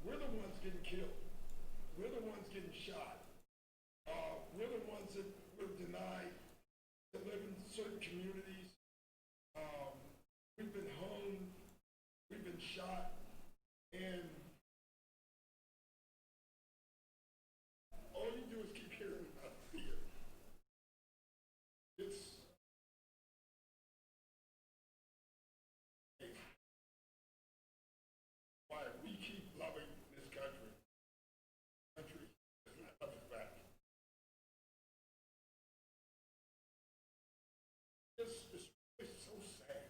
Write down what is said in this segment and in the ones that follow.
we're the ones getting killed. We're the ones getting shot. We're the ones that were denied to live in certain communities. Um, we've been hung, we've been shot, and all you do is keep hearing about fear. It's why we keep loving this country. Country does not love us back. It's really so sad.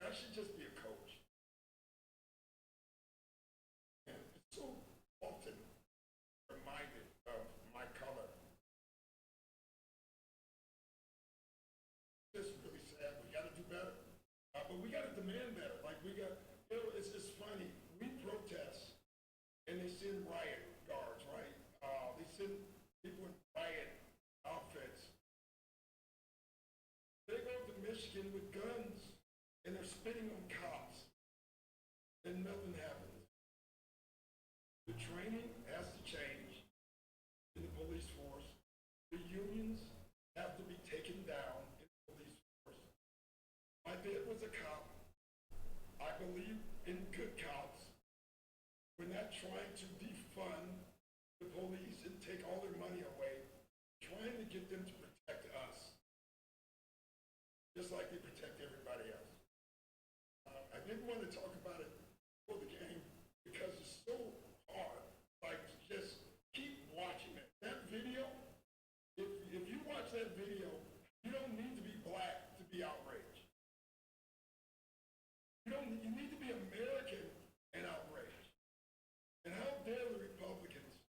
I should just be a coach. And it's so often reminded of my color. It's really sad. We got to do better. But we got to demand better. Like we got, it's funny. We protest and they send riot guards, right? They send people in riot outfits. They go to Michigan with guns and they're spitting on cops and nothing happens. The training has to change in the police force. The unions have to be taken down in the police force. My dad was a cop. I believe in good cops. We're not trying to defund the police and take all their money away. We're trying to get them to protect us, just like they protect everybody else. I didn't want to talk about it before the game because it's so hard. Like, just keep watching it. That video, if you watch that video, you don't need to be black to be outraged. You need to be American and outraged. And how dare the Republicans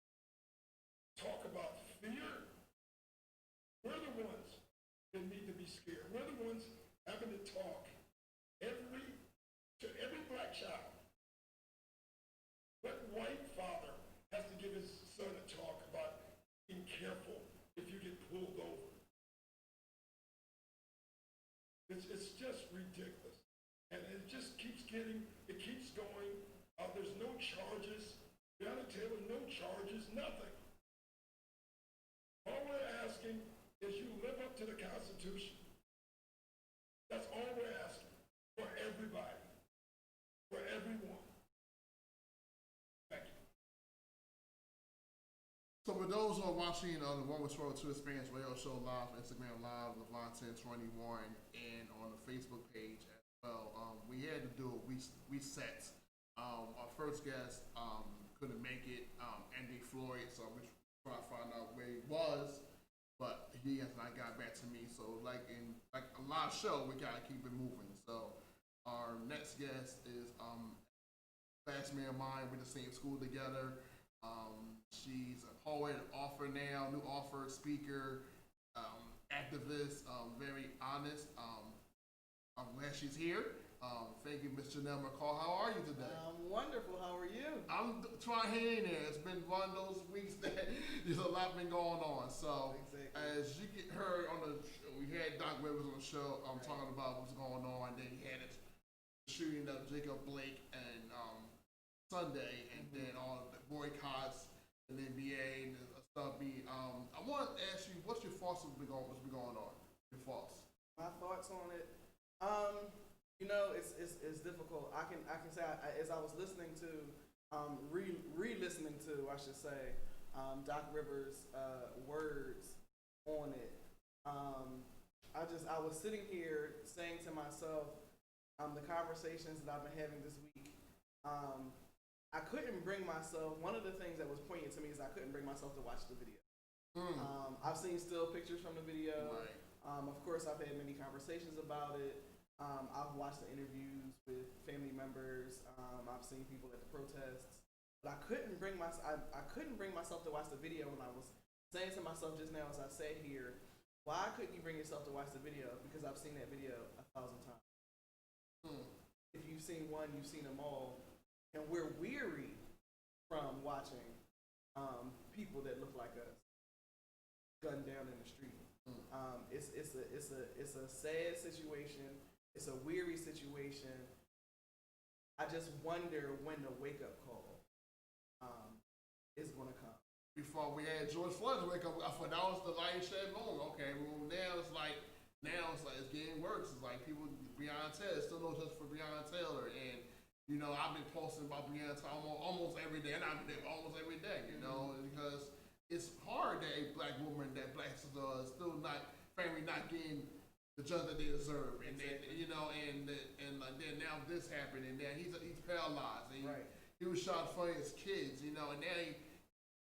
talk about fear? We're the ones that need to be scared. We're the ones having to talk to every black child. What white father has to give his son a talk about being careful if you get pulled over? It's just ridiculous. And it just keeps it keeps going. There's no charges. Breonna Taylor, no charges, nothing. All we're asking is you live up to the Constitution. That's all we're asking for everybody, for everyone. Thank you. So for those who are watching the One with Swirl 2 Experience Radio Show live, Instagram Live, LeVon1021, and on the Facebook page as well, we had to do a reset. Our first guest couldn't make it, Andy Floyd, so we trying to find out where he was, but he has not got back to me. So like a live show, we gotta keep it moving. So our next guest is classmate of mine. We're in the same school together. She's a poet, author now, new author, speaker, activist, very honest. I'm glad she's here. Thank you, Miss Janelle McCall. How are you today? I'm wonderful. How are you? I'm trying to hang in there. It's been one of those weeks that there's a lot been going on. So Exactly. as you get heard on the show, we had Doc Rivers on the show. Right. Talking about what's going on. Then he had it shooting of Jacob Blake and Sunday, and then all the boycotts and the NBA and stuff. I want to ask you, what's your thoughts on what's been going on? Your thoughts? My thoughts on it. It's difficult. I can say as I was listening to, re-listening to, I should say, Doc Rivers' words on it. I was sitting here saying to myself, the conversations that I've been having this week. I couldn't bring myself. One of the things that was poignant to me is I couldn't bring myself to watch the video. I've seen still pictures from the video. Right. Of course, I've had many conversations about it. I've watched the interviews with family members. I've seen people at the protests, but I couldn't bring myself to watch the video. When I was saying to myself just now, as I sat here, why couldn't you bring yourself to watch the video? Because I've seen that video 1,000 times. If you've seen one, you've seen them all, and we're weary from watching people that look like us gunned down in the street. It's a sad situation. It's a weary situation. I just wonder when the wake up call is going to come. Before we had George Floyd's wake up, I thought that was the light shed moment. Okay, well now it's getting worse. It's like people, Breonna Taylor, still no justice for Breonna Taylor, and you know I've been posting about Breonna Taylor almost every day, and I've been almost every day, you know, because it's hard that a black woman, that black sister is still not family not getting the justice that they deserve, and then you know, and then now this happened, and then he's paralyzed, and he was shot in front of his kids, you know, and now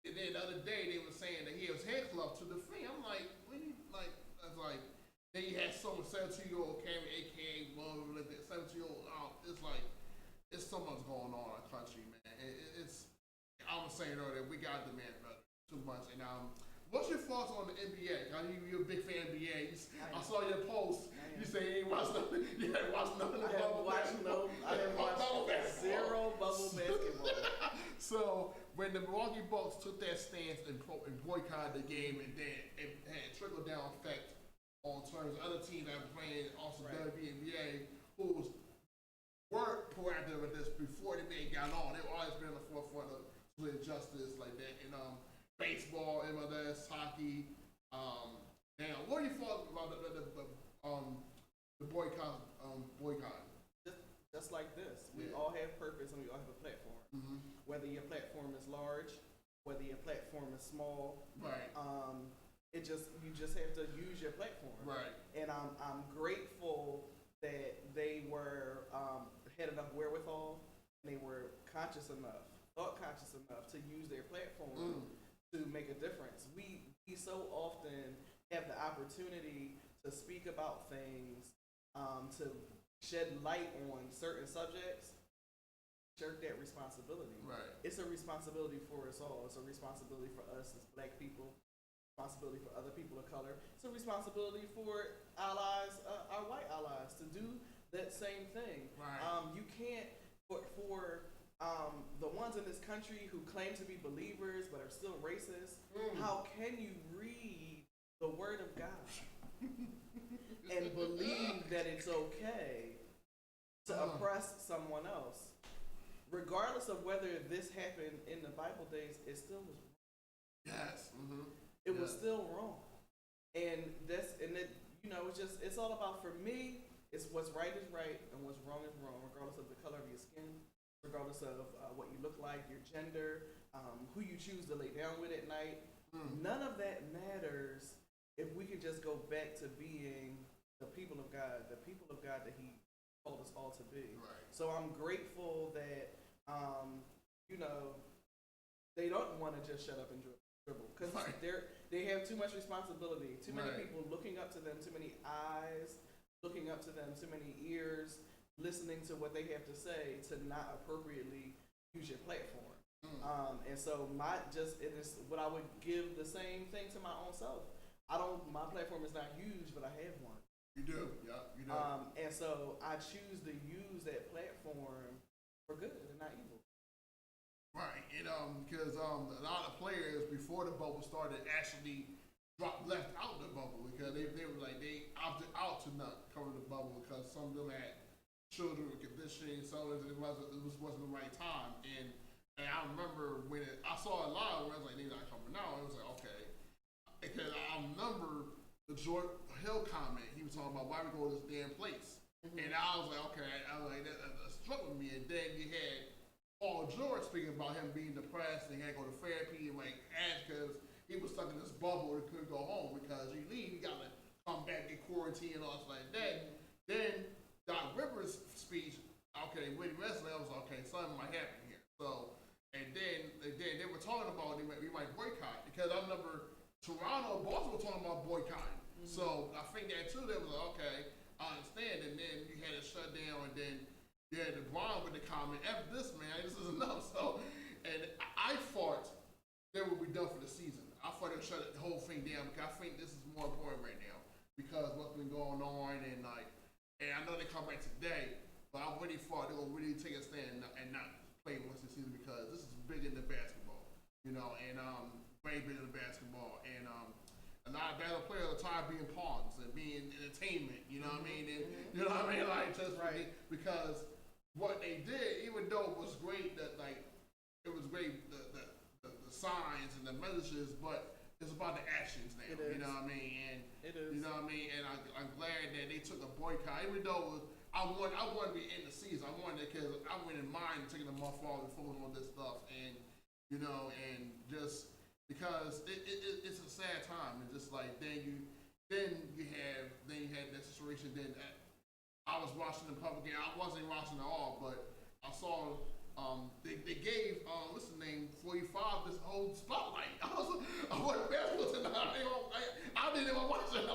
and then the other day they were saying that he was handcuffed to the thing. I'm like, when you like, I was like, then you had some 17-year-old Cameron, aka 17-year-old. It's like, it's so much going on in our country, man. It's I was saying earlier, we got to demand better too much. And what's your thoughts on the NBA? I know you're a big fan of the NBA. I saw your post. You say you ain't watched nothing. You haven't watched nothing. I haven't watched zero bubble basketball. So when the Milwaukee Bucks took that stance and boycotted the game, and then it had trickle down effect on terms of other teams that were playing, also WNBA, who were proactive with this before the NBA got on. They've always been on the forefront of social justice like that. And baseball, MLS, hockey. Now, what are your thoughts about the boycott? Just like this, we all have purpose and we all have a platform. Mm-hmm. Whether your platform is large, whether your platform is small, right? You just have to use your platform, right? And I'm grateful that they were had enough wherewithal and they were thought conscious enough to use their platform to make a difference. We so often have the opportunity to speak about things, to shed light on certain subjects, shirk that responsibility. Right. It's a responsibility for us all. It's a responsibility for us as black people, responsibility for other people of color. It's a responsibility for allies, our white allies, to do that same thing. Right. You can't, for the ones in this country who claim to be believers but are still racist, how can you read the Word of God and believe that it's okay to oppress someone else? Regardless of whether this happened in the Bible days, it still was wrong. Yes. Mm-hmm. It was still wrong. And it's all about, for me, it's what's right is right and what's wrong is wrong, regardless of the color of your skin, regardless of what you look like, your gender, who you choose to lay down with at night. None of that matters if we could just go back to being the people of God that He called us all to be. Right. So I'm grateful that, they don't want to just shut up and dribble, because they have too much responsibility, too many people looking up to them, too many eyes looking up to them, too many ears listening to what they have to say to not appropriately use your platform. And so it is what I would give the same thing to my own self. My platform is not huge, but I have one. You do, yeah, you do. And so I choose to use that platform for good and not evil. Right, and because a lot of players before the bubble started actually left out the bubble because they were like they opted out to not cover the bubble because some of them had children with conditioning, some of them wasn't the right time. And I remember when I saw a lot of them, I was like, they're not coming out. I was like, okay, because I remember the Jordan Hill comment. He was talking about why we go to this damn place, and I was like, okay, that struck with me. And then you had Paul George speaking about him being depressed and he had to go to therapy and because he was stuck in this bubble and couldn't go home because you leave, you gotta come back, get quarantined and all stuff like that. Then Doc Rivers' speech, okay, with wrestling, I was like, okay, something might happen here. So, and then they were talking about we might boycott because I remember Toronto and Boston were talking about boycotting. So I think that too, they was like, okay, I understand. And then you had a shutdown and then you had LeBron with the comment, F this, man, this is enough. So, and I thought they would be done for the season. I thought they would shut the whole thing down because I think this is more important right now because what's been going on and I know they come back today, but I really thought they would really take a stand and not play the rest of the season because this is bigger than basketball, and way bigger than basketball. And a lot of battle players are tired of being pawns and being entertainment, you know what I mean? And, you know what I mean? Like, just because what they did, even though it was great that like it was great the signs and the messages, but it's about the actions now. It is. You know what I mean? And It is. you know what I mean? And I'm glad that they took a boycott, even though it was, I wanted to be in the season. I wanted because I wouldn't mind taking a month off and focusing on this stuff, and you know, and just because it's a sad time, and just like then you had that situation. Then I was watching the public game. I wasn't watching it all, but I saw they gave what's the name 45 this whole spotlight. I wasn't basketball tonight. I didn't even watch it.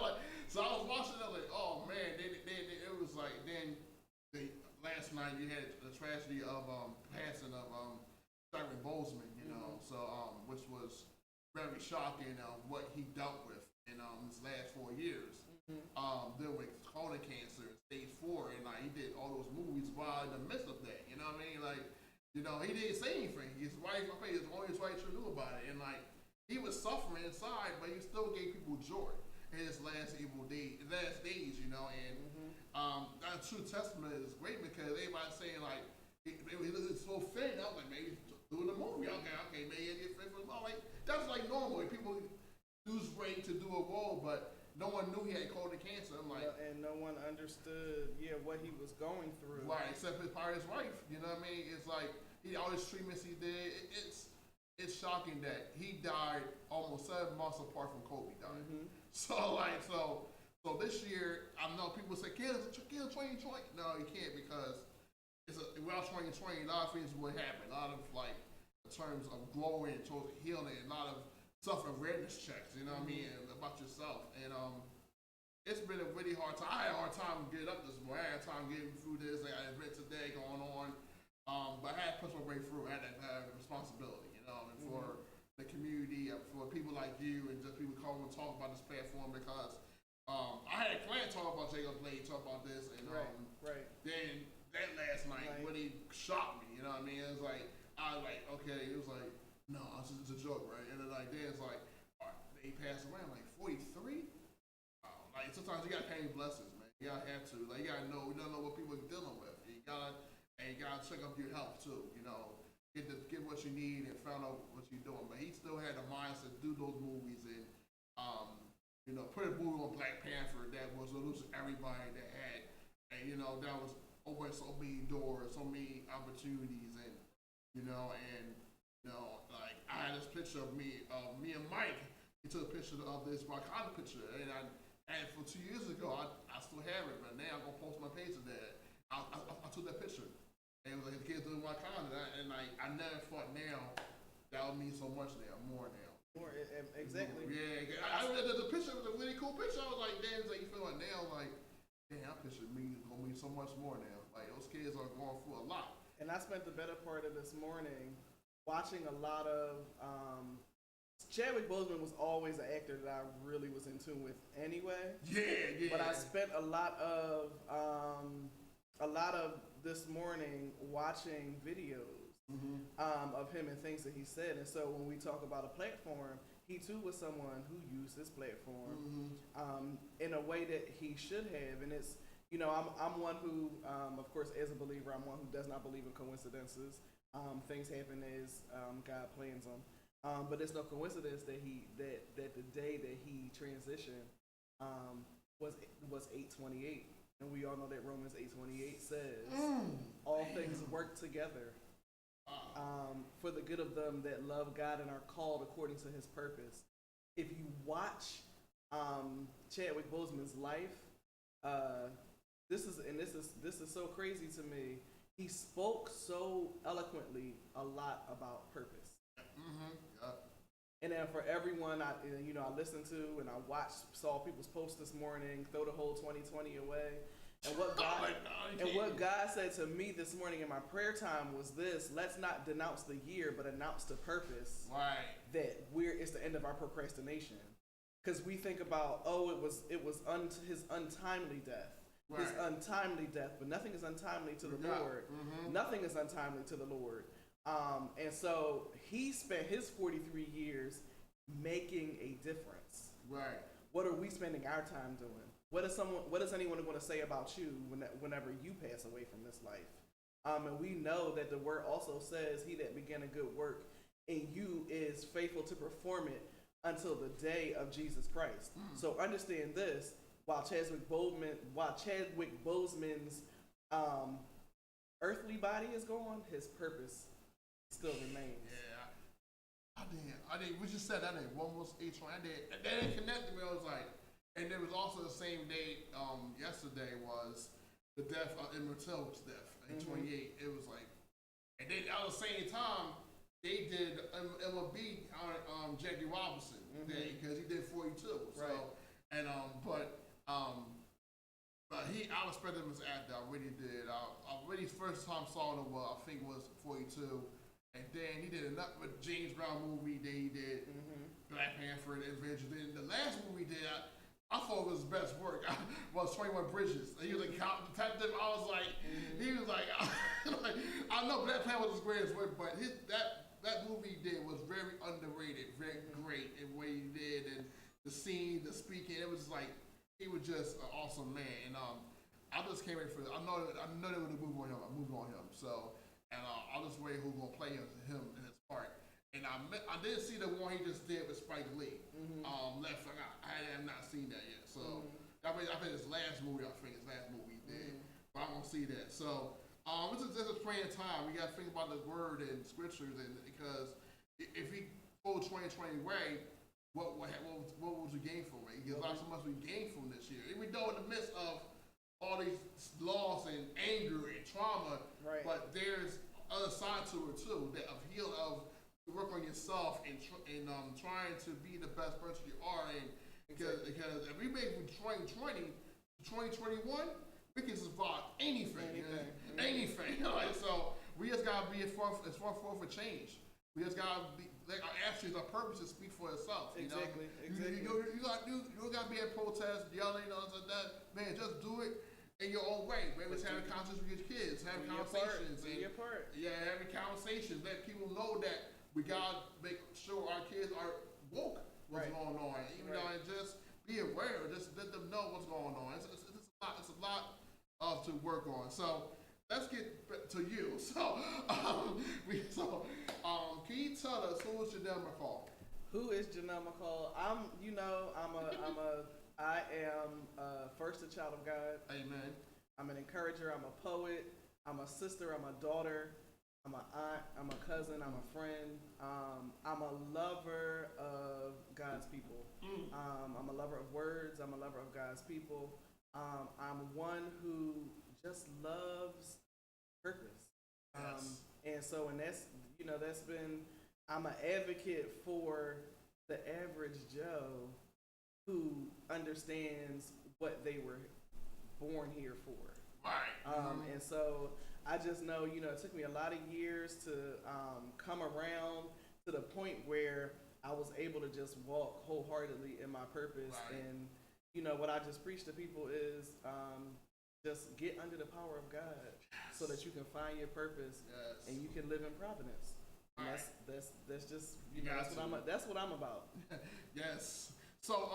So I was watching it like, oh man. Then it was like last night you had the tragedy of passing of Chadwick Boseman, you know, so which was very shocking what he dealt with in his last 4 years. Dealing with colon cancer, stage 4, and like he did all those movies while in the midst of that. You know what I mean? Like, you know, he didn't say anything. His wife, I think, his only wife knew about it, and like he was suffering inside, but he still gave people joy in his last days. You know, and that true testament is great because everybody's saying like it was so thin. I was like, maybe doing the movie. Okay, maybe it get fit for the like that's like normal. People lose weight to do a role, but no one knew he had colon cancer. I'm like, and no one understood, what he was going through. Right, except his wife. You know what I mean? It's like all his treatments he did. It's shocking that he died almost 7 months apart from Kobe dying. So this year, I know people say, kill 2020. No, you can't because without 2020, a lot of things would happen. A lot of like in terms of growing towards healing, a lot of self-awareness checks, you know what I mean, about yourself. And it's been a really hard time. I had a hard time getting up this morning. I had time getting through this. I had an event today going on. But I had to push my way through. I had to have a responsibility, you know, and for the community, for people like you and just people calling and talk about this platform because I had a client talk about Jacob Blade, talk about this, and right. then that last night really shocked me, you know what I mean? It was like, I was like, okay, it was like, no, it's a joke, right? And then it's like, all right, they passed away. I'm like 43. Like sometimes you gotta count your blessings, man. You gotta have to. Like you don't know what people are dealing with. You gotta check up your health too. You know, get what you need and find out what you're doing. But he still had the mindset to do those movies and put a movie on Black Panther that was losing everybody that had, and that was open so many doors, so many opportunities, and like I had this picture of me and Mike. He took a picture of this Wakanda picture, and for 2 years ago, I still have it, but now I'm gonna post my page of that. I took that picture, and it was like the kids doing Wakanda, and I never thought now that would mean so much now, more now. More, exactly. Yeah, the picture was a really cool picture. I was like, damn, it's like you feel like now, like, damn, that picture gonna mean so much more now. Like those kids are going through a lot. And I spent the better part of this morning watching a lot of Chadwick Boseman was always an actor that I really was in tune with anyway. Yeah. But I spent a lot of this morning watching videos of him and things that he said. And so when we talk about a platform, he too was someone who used his platform in a way that he should have. And it's I'm one who, of course, as a believer, I'm one who does not believe in coincidences. Things happen as God plans them. But it's no coincidence that the day that he transitioned was 8/28, and we all know that Romans 8/28 says all things work together for the good of them that love God and are called according to His purpose. If you watch Chadwick Boseman's life, this is so crazy to me. He spoke so eloquently a lot about purpose. And then for everyone I listened to and I saw people's posts this morning, throw the whole 2020 away. And what God said to me this morning in my prayer time was this: let's not denounce the year, but announce the purpose. Right. That it's the end of our procrastination. Because we think about, it was his untimely death. Right. His untimely death, but nothing is untimely to the Lord. Nothing is untimely to the Lord. And so he spent his 43 years making a difference. Right. What are we spending our time doing? What is anyone going to say about you whenever you pass away from this life? And we know that the word also says, "He that began a good work in you is faithful to perform it until the day of Jesus Christ." So understand this: while Chadwick Boseman's earthly body is gone, his purpose still remains. Yeah, I did. We just said that name. One was H1. I did. And then it connected me. I was like, and there was also the same day. Yesterday was the death of Emmett Till's death in 28. It was like, and then at the same time they did MLB on Jackie Robinson Day because he did 42. So Right. and but I respected him as an actor. I really did. I really first time saw him. I think it was 42. And then he did another James Brown movie. Then he did Black Panther and Avengers. Then the last movie he did, I thought it was his best work. Was 21 Bridges. He was a cop detective. I was like, he was like, I know Black Panther was his greatest work, but that movie he did was very underrated, very great in what he did, and the scene, the speaking. It was like he was just an awesome man. And I just came in for. I know they were moving on him. So. And I just wait who's gonna play him in his part. And I did see the one he just did with Spike Lee. Left. I have not seen that yet. So I think his last movie he did. But I'm gonna see that. So this is a praying time. We gotta think about the word and scriptures, and because if we go 2020 way, what would you gain from it? Because not so much we gain from this year. Even though in the midst of all these loss and anger and trauma, Right. But there's other side to it too, that of heal of work on yourself and trying to be the best person you are. And because if we make from 2020 to 2021, we can survive anything. Like, so we just gotta be as far for change. We just gotta be like our actions, our purpose to speak for itself. You Exactly. know? You gotta be at protests, yelling, all like that. Man, just do it in your own way. Maybe it's having conversations with your kids, having conversations. Do your part. Yeah, having conversations. Let people know that we gotta make sure our kids are woke. What's going on? Even though just be aware. Just let them know what's going on. It's a lot to work on. So let's get to you. So can you tell us who is Janelle McCall? Who is Janelle McCall? I am first a child of God. Amen. I'm an encourager. I'm a poet. I'm a sister. I'm a daughter. I'm an aunt. I'm a cousin. I'm a friend. I'm a lover of God's people. I'm a lover of words. I'm a lover of God's people. I'm one who just loves purpose. Yes. And so, that's been. I'm an advocate for the average Joe who understands what they were born here for. Right. And so I just know, it took me a lot of years to come around to the point where I was able to just walk wholeheartedly in my purpose. Right. And, what I just preach to people is just get under the power of God so that you can find your purpose and you can live in providence. And that's just, that's what I'm about. Yes. So,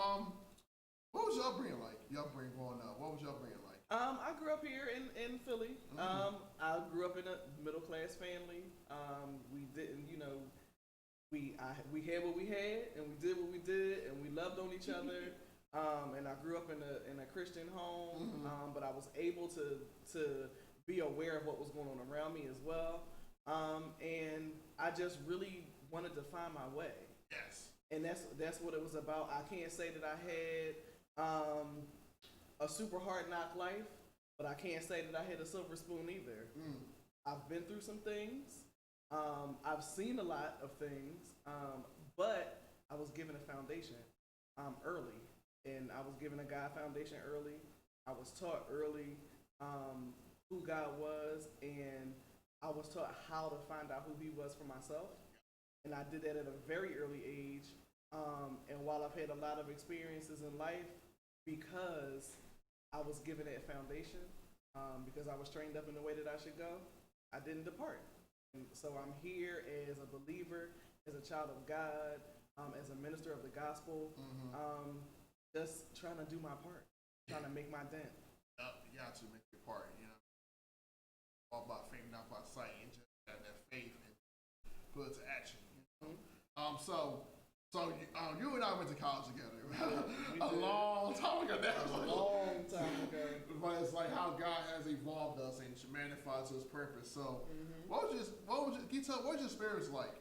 what was your upbringing like? Your upbringing growing up. What was your upbringing like? I grew up here in Philly. I grew up in a middle class family. We didn't, we had what we had, and we did what we did, and we loved on each other. And I grew up in a Christian home, but I was able to be aware of what was going on around me as well. And I just really wanted to find my way. Yes. And that's what it was about. I can't say that I had a super hard knock life, but I can't say that I had a silver spoon either. I've been through some things. I've seen a lot of things, but I was given a foundation early, and I was given a God foundation early. I was taught early who God was, and I was taught how to find out who He was for myself. And I did that at a very early age. And while I've had a lot of experiences in life, because I was given that foundation, because I was trained up in the way that I should go, I didn't depart. And so I'm here as a believer, as a child of God, as a minister of the gospel, just trying to do my part, trying to make my dent. You got to make your part, walk by faith, not by sight, and just have that faith and put it to action. You and I went to college together. A long time ago. A long time ago. But it's like how God has evolved us and magnified to His purpose. So, what was your experience like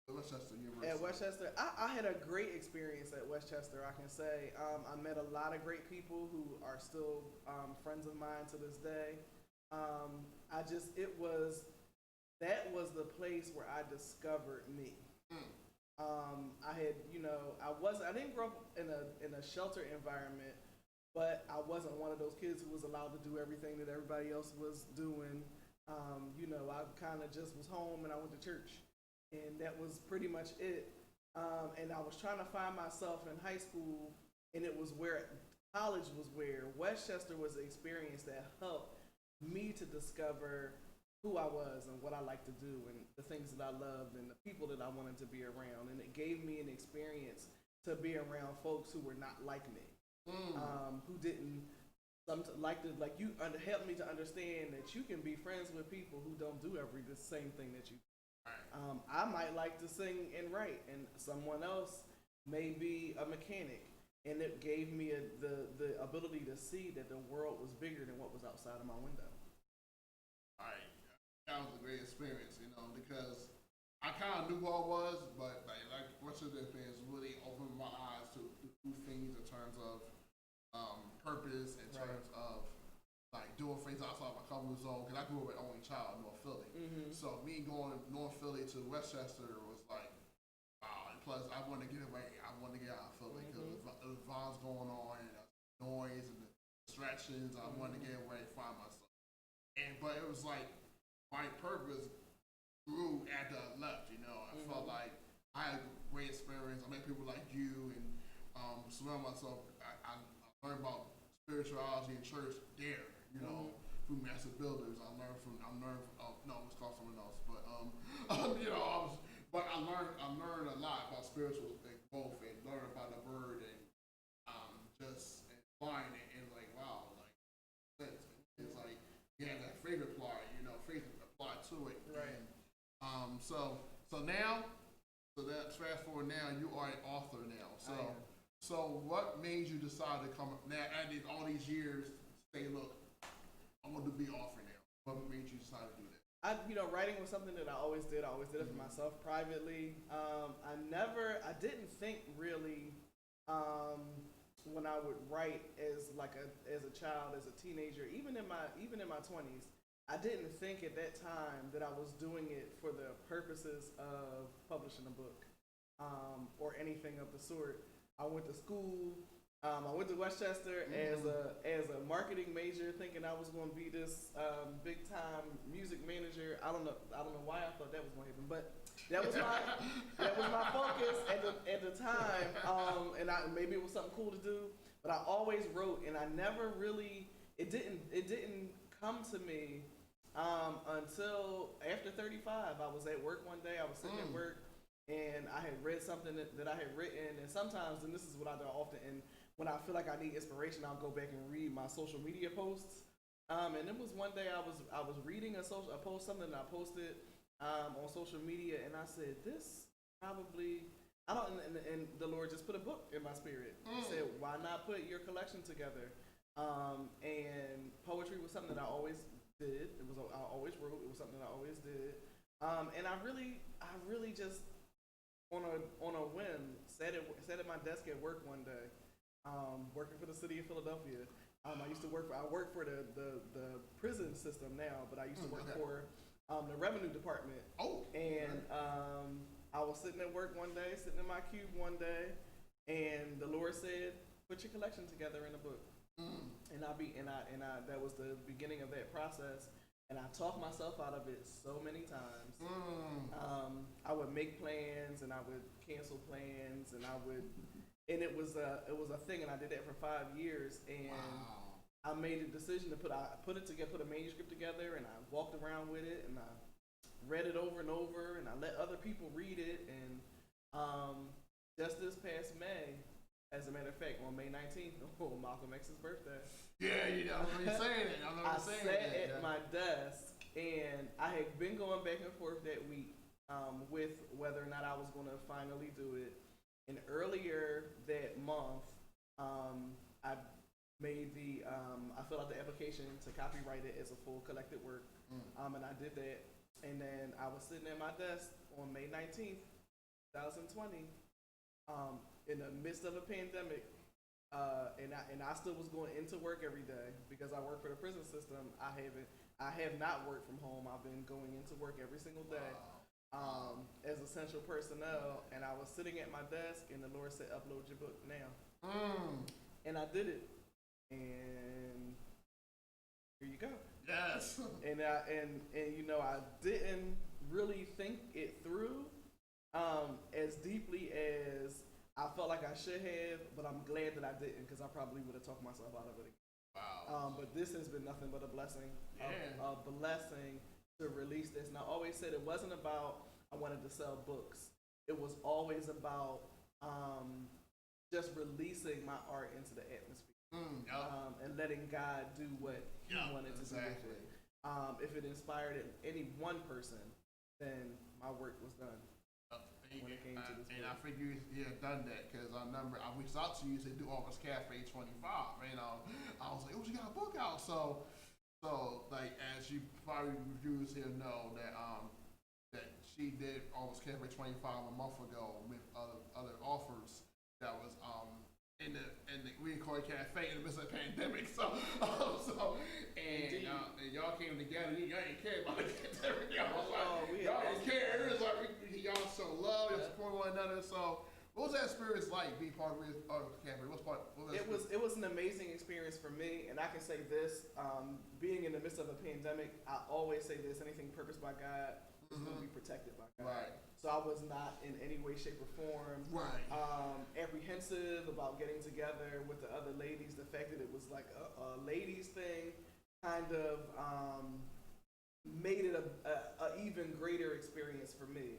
at Westchester University? At Westchester, I had a great experience at Westchester. I can say I met a lot of great people who are still friends of mine to this day. That was the place where I discovered me. I didn't grow up in a shelter environment, but I wasn't one of those kids who was allowed to do everything that everybody else was doing. I kind of just was home and I went to church, and that was pretty much it. And I was trying to find myself in high school, and it was where college was where Westchester was the experience that helped me to discover who I was and what I like to do and the things that I loved and the people that I wanted to be around. And it gave me an experience to be around folks who were not like me, who didn't helped me to understand that you can be friends with people who don't do the same thing that you do. I might like to sing and write, and someone else may be a mechanic. And it gave me the ability to see that the world was bigger than what was outside of my window. That was a great experience, because I kind of knew who I was, but like much of the things really opened my eyes to do things in terms of purpose, in terms of like doing things outside my comfort zone. Because I grew up an only child in North Philly, so me going to North Philly to Westchester was like, wow. And plus, I wanted to get away. I wanted to get out of Philly because there was vibes going on and noise and the distractions. I wanted to get away and find myself. But it was like my purpose grew after I left. I felt like I had a great experience. I met people like you and surround myself. I learned about spirituality in church there. Through master builders. I learned from no, it's called someone else, but I learned a lot about spiritual growth and learned about the word and just flying it and like wow, like it's like you have that faith applied, faith applied to it. Right. And so that's fast forward now, you are an author now. So what made you decide to come now after all these years say, look, I'm going to be an author now? What made you decide to do that? Writing was something that I always did. I always did it for myself privately. I didn't think really when I would write as a child, as a teenager, even in my 20s. I didn't think at that time that I was doing it for the purposes of publishing a book or anything of the sort. I went to school. I went to Westchester as a marketing major, thinking I was going to be this big time music manager. I don't know why I thought that was going to happen, but that was my focus at the time. Maybe it was something cool to do, but I always wrote, and I never really it didn't come to me until after 35. I was at work one day. I was sitting at work, and I had read something that I had written. And sometimes, and this is what I do often, and when I feel like I need inspiration, I'll go back and read my social media posts. And it was one day I was reading a post, something that I posted on social media, and I said, this probably and the Lord just put a book in my spirit. He said, why not put your collection together? And poetry was something that I always did. I always wrote. It was something that I always did. And I really just on a whim sat at my desk at work one day, working for the city of Philadelphia. I work for the prison system now, but I used to work for the revenue department. And I was sitting at work one day, sitting in my cube one day, and the Lord said, "Put your collection together in a book." And that was the beginning of that process. And I talked myself out of it so many times. I would make plans and I would cancel plans and it was a thing, and I did that for 5 years. And I made a decision to put a manuscript together, and I walked around with it and I read it over and over, and I let other people read it. And just this past May, as a matter of fact, on May 19th, Malcolm X's birthday. Yeah, I know you're saying it. I sat at my desk And I had been going back and forth that week with whether or not I was going to finally do it. And earlier that month, I made I filled out the application to copyright it as a full collected work, and I did that. And then I was sitting at my desk on May 19th, 2020, in the midst of a pandemic, and I still was going into work every day because I work for the prison system. I have not worked from home. I've been going into work every single day as essential personnel. And I was sitting at my desk, and the Lord said, "Upload your book now." And I did it, and here you go. Yes. And you know, I didn't really think it through as deeply as I felt like I should have, but I'm glad that I didn't because I probably would have talked myself out of it again. Wow. But this has been nothing but a blessing. Yeah. A blessing to release this. And I always said it wasn't about I wanted to sell books. It was always about just releasing my art into the atmosphere. And letting God do what He wanted to do with it. If it inspired any one person, then my work was done. When it came to this and book. I figured you had done that because I remember I reached out to you and said do August Cafe 25. And I was like, oh, she got a book out. So like as you probably reviewers here know that she did August Cafe 25 a month ago with other authors that was in the we call it cafe in the midst of the pandemic. So and y'all came together. Y'all didn't care about the pandemic. Y'all didn't care. It was like y'all show love and support one another. So what was that experience like being part of cafe? It was an amazing experience for me, and I can say this: being in the midst of a pandemic, I always say this: anything purposed by God is going to be protected by God. Right. So I was not in any way, shape, or form apprehensive about getting together with the other ladies. The fact that it was like a ladies thing kind of made it a even greater experience for me.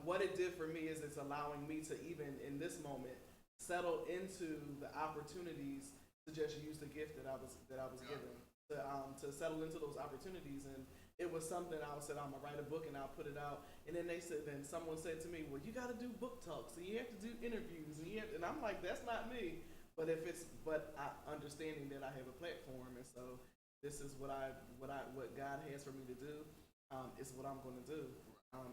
What it did for me is it's allowing me to even in this moment settle into the opportunities to just use the gift that I was given to settle into those opportunities. And it was something I said, I'm gonna write a book and I'll put it out. And then someone said to me, well, you got to do book talks and you have to do interviews and I'm like, that's not me. But understanding that I have a platform, and so this is what God has for me to do, is what I'm going to do.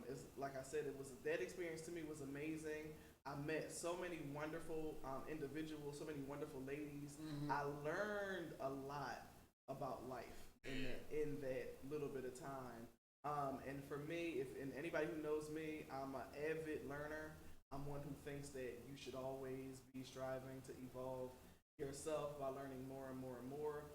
It's like I said, that experience to me was amazing. I met so many wonderful individuals, so many wonderful ladies. I learned a lot about life in that little bit of time. And for me, and anybody who knows me, I'm an avid learner. I'm one who thinks that you should always be striving to evolve yourself by learning more and more and more.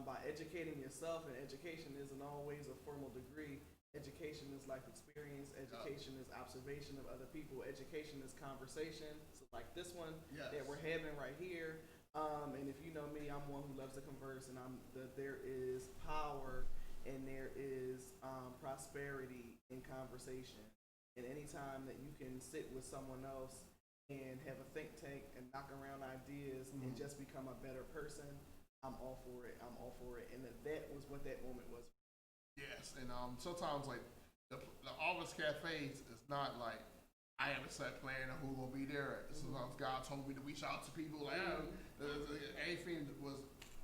By educating yourself, and education isn't always a formal degree. Education is life experience. Education is observation of other people. Education is conversation. So like this one that we're having right here. And if you know me, I'm one who loves to converse, and there is power and there is prosperity in conversation. And anytime that you can sit with someone else and have a think tank and knock around ideas and just become a better person, I'm all for it. And that was what that moment was. Yes, and sometimes like the August Cafes is not like I have a set plan of who's gonna be there. Sometimes God told me to reach out to people. Like everything was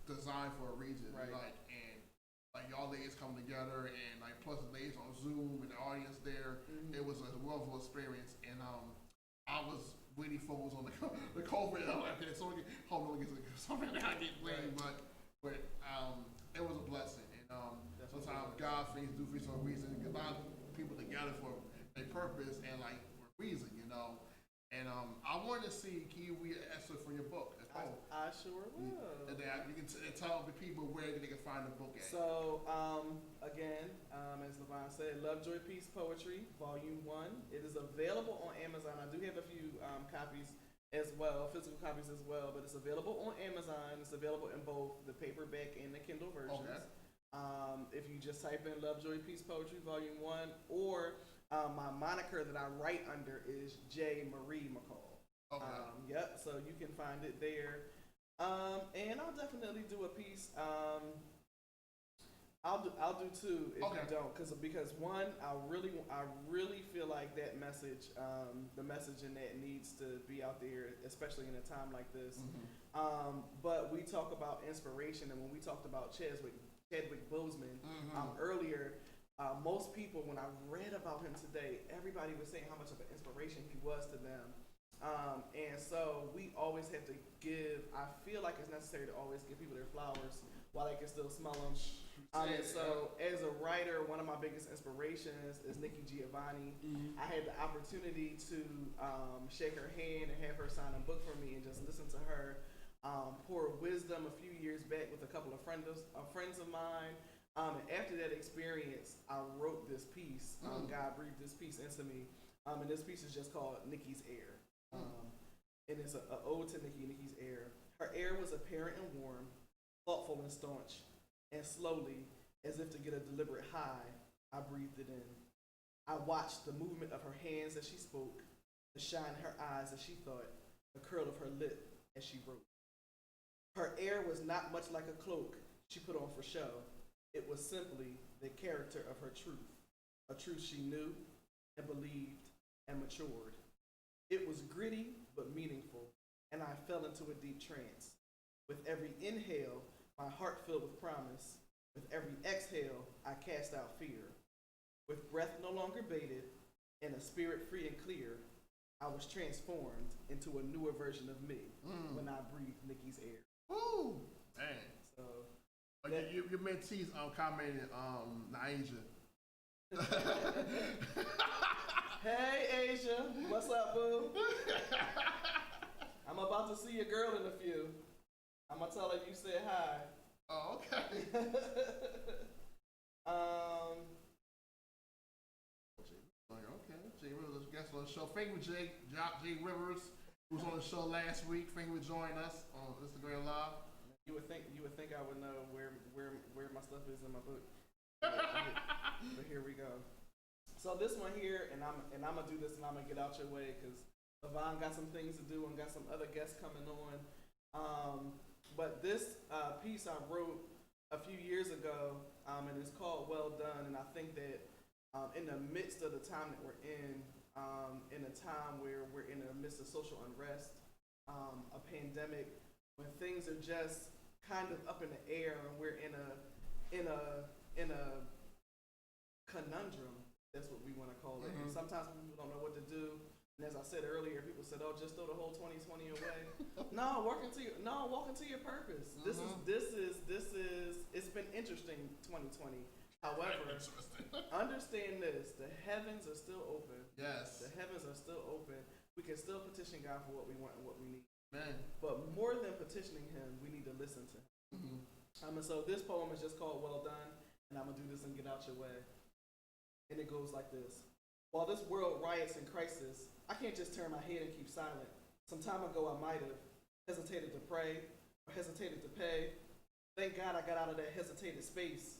designed for a reason. Right. Like y'all ladies come together, and like plus the ladies on Zoom and the audience there. It was a wonderful experience, and I was really focused on the COVID. I'm like, okay, so hope no one gets something that I get blamed, but it was a blessing. And sometimes God things do things for a reason. God people together for a purpose and like for a reason, you know. And I wanted to see, can you read an excerpt from your book? I sure will. And you can tell the people where they can find the book at. So, again, as Levon said, Lovejoy Peace Poetry, Volume 1. It is available on Amazon. I do have a few copies as well, physical copies as well, but it's available on Amazon. It's available in both the paperback and the Kindle versions. Okay. If you just type in Lovejoy Peace Poetry, Volume 1, or my moniker that I write under is J. Marie McCall. Okay. Yep, so you can find it there. And I'll definitely do a piece. I'll do two if Okay. you don't, because one, I really feel like that message, the message in that needs to be out there, especially in a time like this. But we talk about inspiration, and when we talked about Chadwick Boseman earlier, most people, when I read about him today, everybody was saying how much of an inspiration he was to them. And so we always have to give. I feel like it's necessary to always give people their flowers while they can still smell them. And so, as a writer, one of my biggest inspirations is Nikki Giovanni. I had the opportunity to shake her hand and have her sign a book for me and just listen to her pour wisdom a few years back with a couple of friends of mine. And after that experience, I wrote this piece. God breathed this piece into me. And this piece is just called Nikki's Air. And it's an ode to Nikki's air. Her air was apparent and warm, thoughtful and staunch. And slowly, as if to get a deliberate high, I breathed it in. I watched the movement of her hands as she spoke, the shine in her eyes as she thought, the curl of her lip as she wrote. Her air was not much like a cloak she put on for show. It was simply the character of her truth, a truth she knew and believed and matured. It was gritty but meaningful, and I fell into a deep trance. With every inhale, my heart filled with promise. With every exhale, I cast out fear. With breath no longer bated and a spirit free and clear, I was transformed into a newer version of me when I breathed Nikki's air. Woo! Man. So, Your mentees commented, Naija. hey Asia, what's up, boo? I'm about to see your girl in a few. I'm gonna tell her you said hi. Oh, okay. Okay. Jay Rivers, guest on the show. Thank you, Jay Rivers, who was on the show last week. Thank you for joining us on Instagram Live. You would think I would know where my stuff is in my book. But here we go. So this one here, and I'm gonna do this, and I'm gonna get out your way because Levon got some things to do and got some other guests coming on. But this piece I wrote a few years ago, and it's called "Well Done." And I think that in the midst of the time that we're in a time where we're in the midst of social unrest, a pandemic, when things are just kind of up in the air, and we're in a conundrum. That's what we want to call it. And sometimes people don't know what to do. And as I said earlier, people said, "Oh, just throw the whole 2020 away." No, walk into your purpose. This is. It's been interesting 2020. However, understand this: the heavens are still open. Yes. The heavens are still open. We can still petition God for what we want and what we need. Man. But more than petitioning Him, we need to listen to Him. And so this poem is just called "Well Done," and I'm gonna do this and get out your way. And it goes like this. While this world riots in crisis, I can't just turn my head and keep silent. Some time ago, I might have hesitated to pray or hesitated to pay. Thank God I got out of that hesitated space.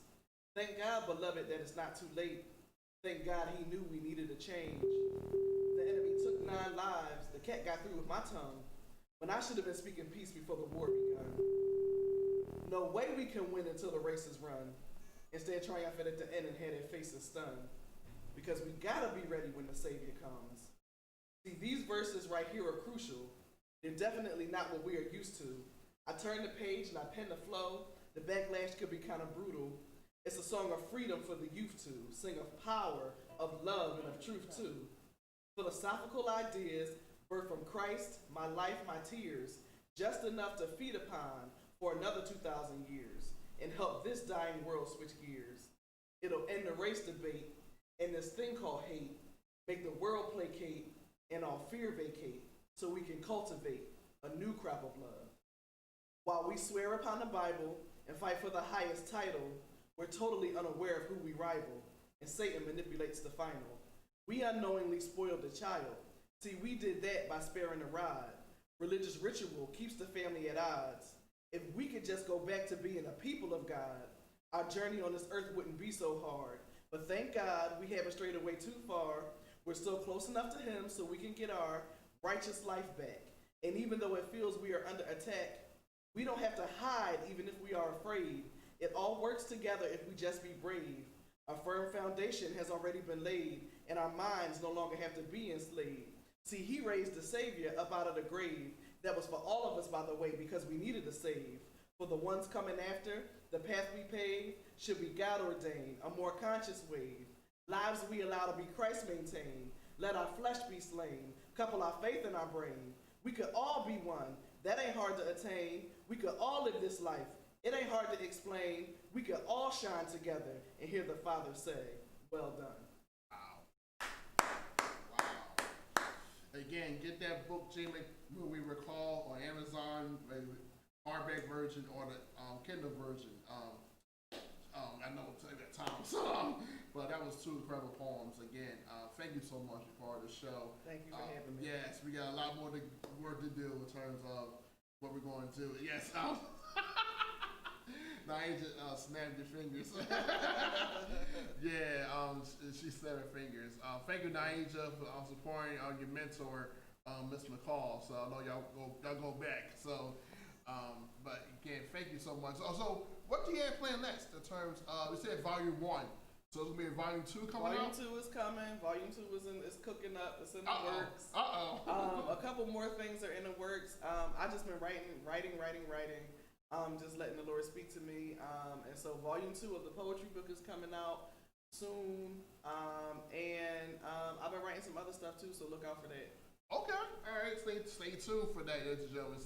Thank God, beloved, that it's not too late. Thank God He knew we needed a change. The enemy took 9 lives. The cat got through with my tongue when I should have been speaking peace before the war begun. No way we can win until the race is run. Instead, triumphant at the end and had their faces stunned. Because we gotta be ready when the Savior comes. See, these verses right here are crucial. They're definitely not what we are used to. I turn the page and I pen the flow. The backlash could be kind of brutal. It's a song of freedom for the youth to sing of power, of love, and of truth too. Philosophical ideas birthed from Christ, my life, my tears, just enough to feed upon for another 2,000 years and help this dying world switch gears. It'll end the race debate and this thing called hate, make the world placate and all fear vacate so we can cultivate a new crop of love. While we swear upon the Bible and fight for the highest title, we're totally unaware of who we rival, and Satan manipulates the final. We unknowingly spoiled the child. See, we did that by sparing the rod. Religious ritual keeps the family at odds. If we could just go back to being a people of God, our journey on this earth wouldn't be so hard. But thank God we haven't strayed away too far. We're still close enough to Him so we can get our righteous life back. And even though it feels we are under attack, we don't have to hide even if we are afraid. It all works together if we just be brave. A firm foundation has already been laid, and our minds no longer have to be enslaved. See, he raised the Savior up out of the grave that was for all of us, by the way, because we needed a save. For the ones coming after, the path we pave should be God ordained, a more conscious wave. Lives we allow to be Christ maintained. Let our flesh be slain, couple our faith in our brain. We could all be one, that ain't hard to attain. We could all live this life, it ain't hard to explain. We could all shine together and hear the Father say, well done. Wow. Again, get that book, Jamie, Will We Recall, on Amazon, hardback version or the Kindle version. I know it's like that time, so, but that was two incredible poems. Again, thank you so much for part of the show. Thank you for having me. Yes, we got a lot more work to do in terms of what we're going to do. Yes, Naija snapped your fingers. Yeah, she snapped her fingers. Thank you, Naija, for supporting your mentor, Miss McCall. So I know y'all go back. So, but again, thank you so much. So what do you have planned next in terms of, we said volume 1. So it's gonna be a volume 2 coming out? Volume 2 is coming. Volume 2 is cooking up. It's in the works. A couple more things are in the works. I just been writing. Just letting the Lord speak to me. And so volume 2 of the poetry book is coming out soon. And I've been writing some other stuff too, so look out for that. Okay. All right. Stay tuned for that, ladies and gentlemen.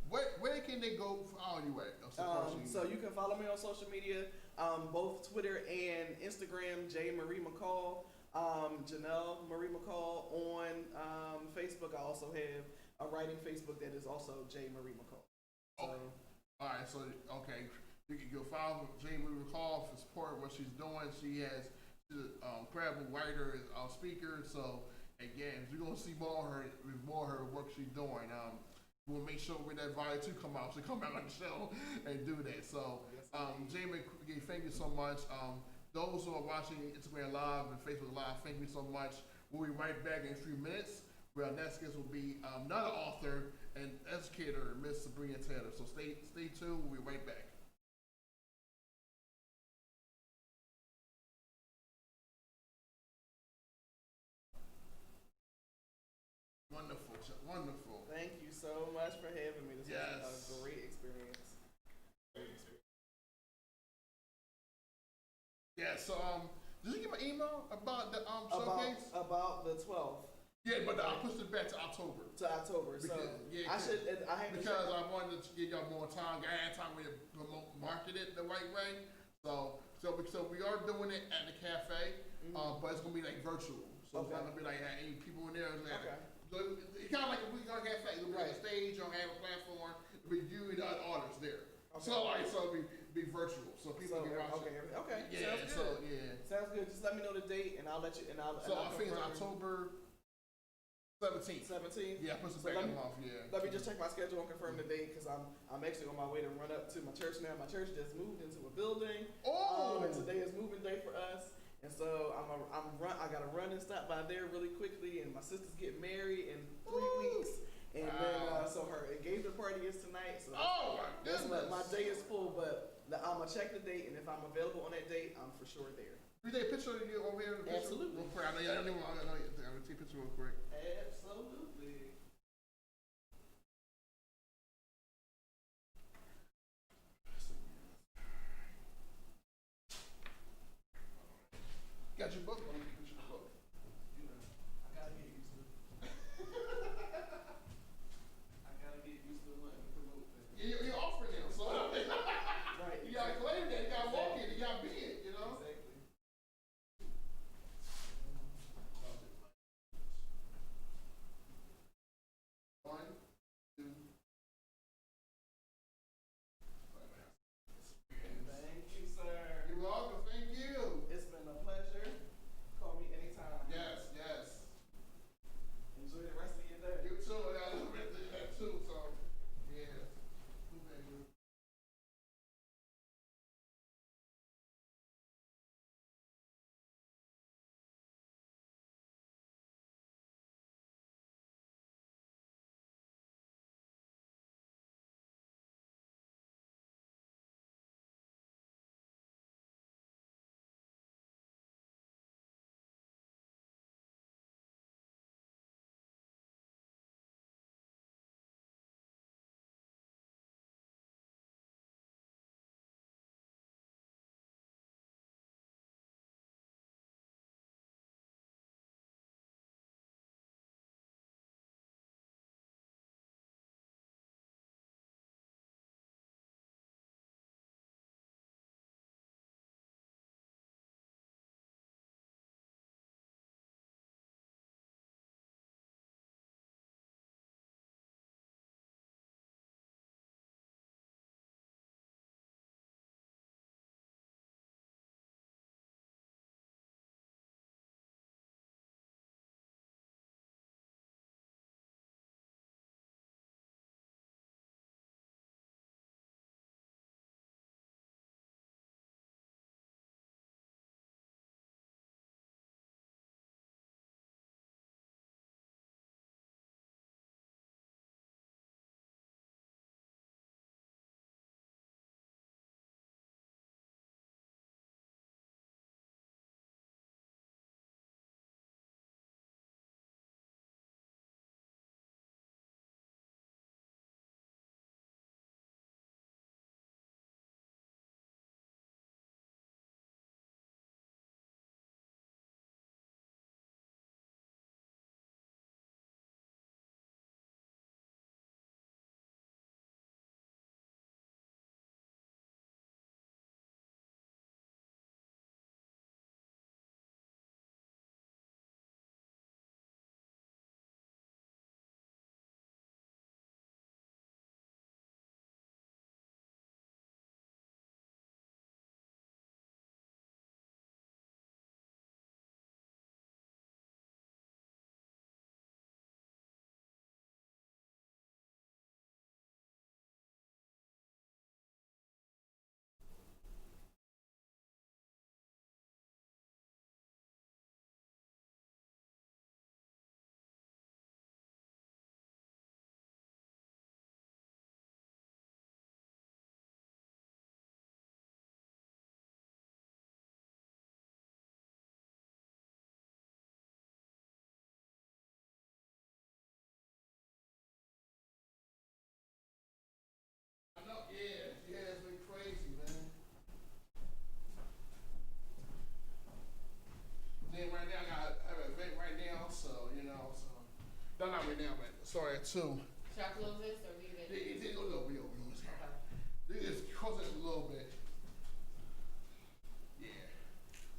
Where can they go follow you at? So you can follow me on social media, both Twitter and Instagram, J. Marie McCall, Janelle Marie McCall. On Facebook, I also have a writing Facebook that is also J. Marie McCall. So, okay. All right. So you can go follow J. Marie McCall for support what she's doing. She's an incredible writer, speaker. So again, if you're gonna see more of her work she's doing. We'll make sure when that volume 2 come out, she'll come out on the show and do that. So, Jamie, thank you so much. Those who are watching Instagram Live and Facebook Live, thank you so much. We'll be right back in a few minutes, where our next guest will be another author and educator, Miss Sabrina Taylor. So stay tuned. We'll be right back. Wonderful. Thank you so much for having me. This was a great experience. Yeah, so did you get my email about the showcase? About the 12th. Yeah, but I pushed it back to October. Because, I wanted to give y'all more time. I had time to market it the right way. So we are doing it at the cafe, but it's gonna be like virtual. So it's not gonna be like any people in there. So it's kind of like a weekend cafe. It'll be like a stage, you'll have a platform, it'll be you and the other artists there. Okay. So it'll be virtual, so people can watch it. Okay. Yeah. Sounds good. Just let me know the date, and I'll let you. I think it's October 17th. 17th. Yeah, I put some back in the month. Yeah. Let me just check my schedule and confirm the date, because I'm actually on my way to run up to my church now. My church just moved into a building. And today is moving day for us. And so I gotta run and stop by there really quickly, and my sister's getting married in 3 weeks, and then so her engagement party is tonight. So my day is full, but I'm gonna check the date, and if I'm available on that date, I'm for sure there. We take a picture of you over here. Absolutely. Real quick. I know I'm gonna take a picture real quick. Absolutely. Got your book? know, yeah, it's been crazy, man. Then right now I have an event right now, so no, not right now, but sorry at 2. Should I close this or leave it? It a little bit open. Okay. Just close it a little bit. Yeah.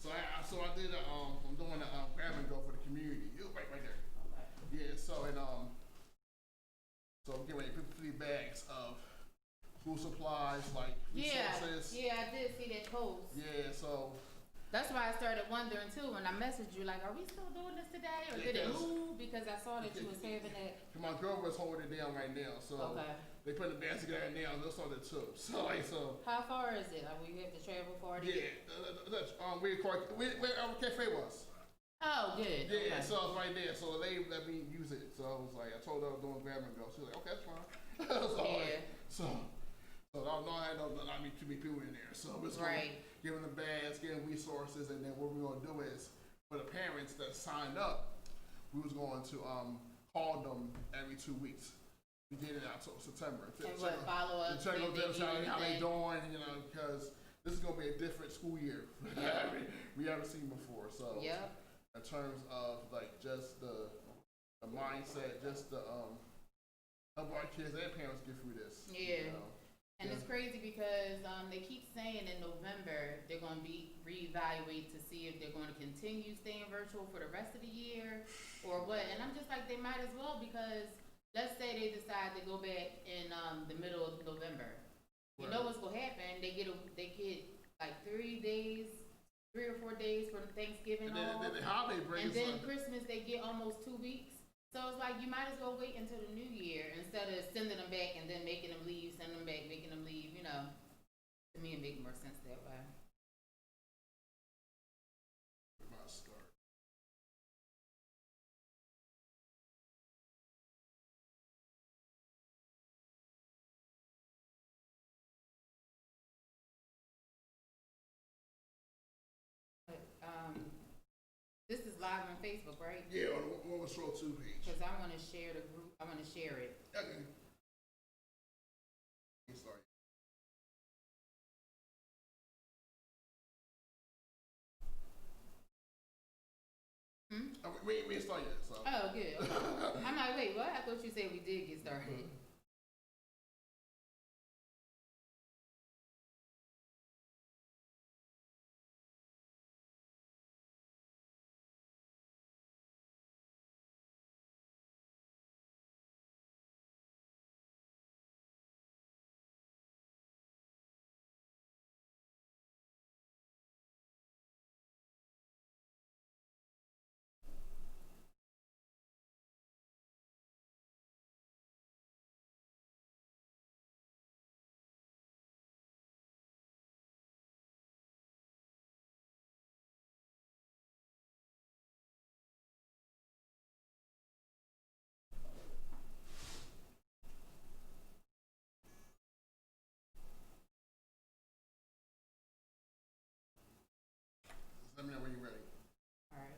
So I did I'm doing a grab and go for the community. You right there. Okay. Yeah. So so I'm getting ready to put 3 bags of food supplies like resources. Yeah, I did see that post. Yeah. So That's why I started wondering too when I messaged you, like, are we still doing this today or did it move? Because I saw that you was having that. my girl was holding it down right now. So Okay. they put the bags together now. They'll start it too. So. How far is it? Like, we have to travel far to get? Where our cafe was. Oh, good. Yeah, Okay. so it's right there. So they let me use it. So I was like, I told her I was doing grab and go. She was like, okay, that's fine. So I had not be too many people in there. So it's Right. giving the bags, getting resources, and then what we're gonna do is for the parents that signed up, we was going to call them every 2 weeks. We did it until September. And what, follow up? Check on them, how they everything? doing, because this is gonna be a different school year. we haven't seen before. So Yep. in terms of like just the mindset, just the help our kids and parents get through this. Yeah. And Yeah. it's crazy because they keep saying in November they're going to reevaluate to see if they're going to continue staying virtual for the rest of the year or what. And I'm just like, they might as well, because let's say they decide to go back in the middle of November. You know what's going to happen? They get like 3 or 4 days for Thanksgiving And then off. the holiday break And is then like, Christmas, they get almost 2 weeks. So it's like you might as well wait until the new year instead of sending them back and then making them leave, send them back, making them leave. To me, it makes more sense that way. we might start. But, this is live on Facebook, right? Yeah, on the Women's Row 2 page. Because I want to share the group. I want to share it. Okay. Get started. We ain't started yet, so. Oh, good. Okay. I'm like, wait, what? I thought you said we did get started. Let me know when you're ready. All right.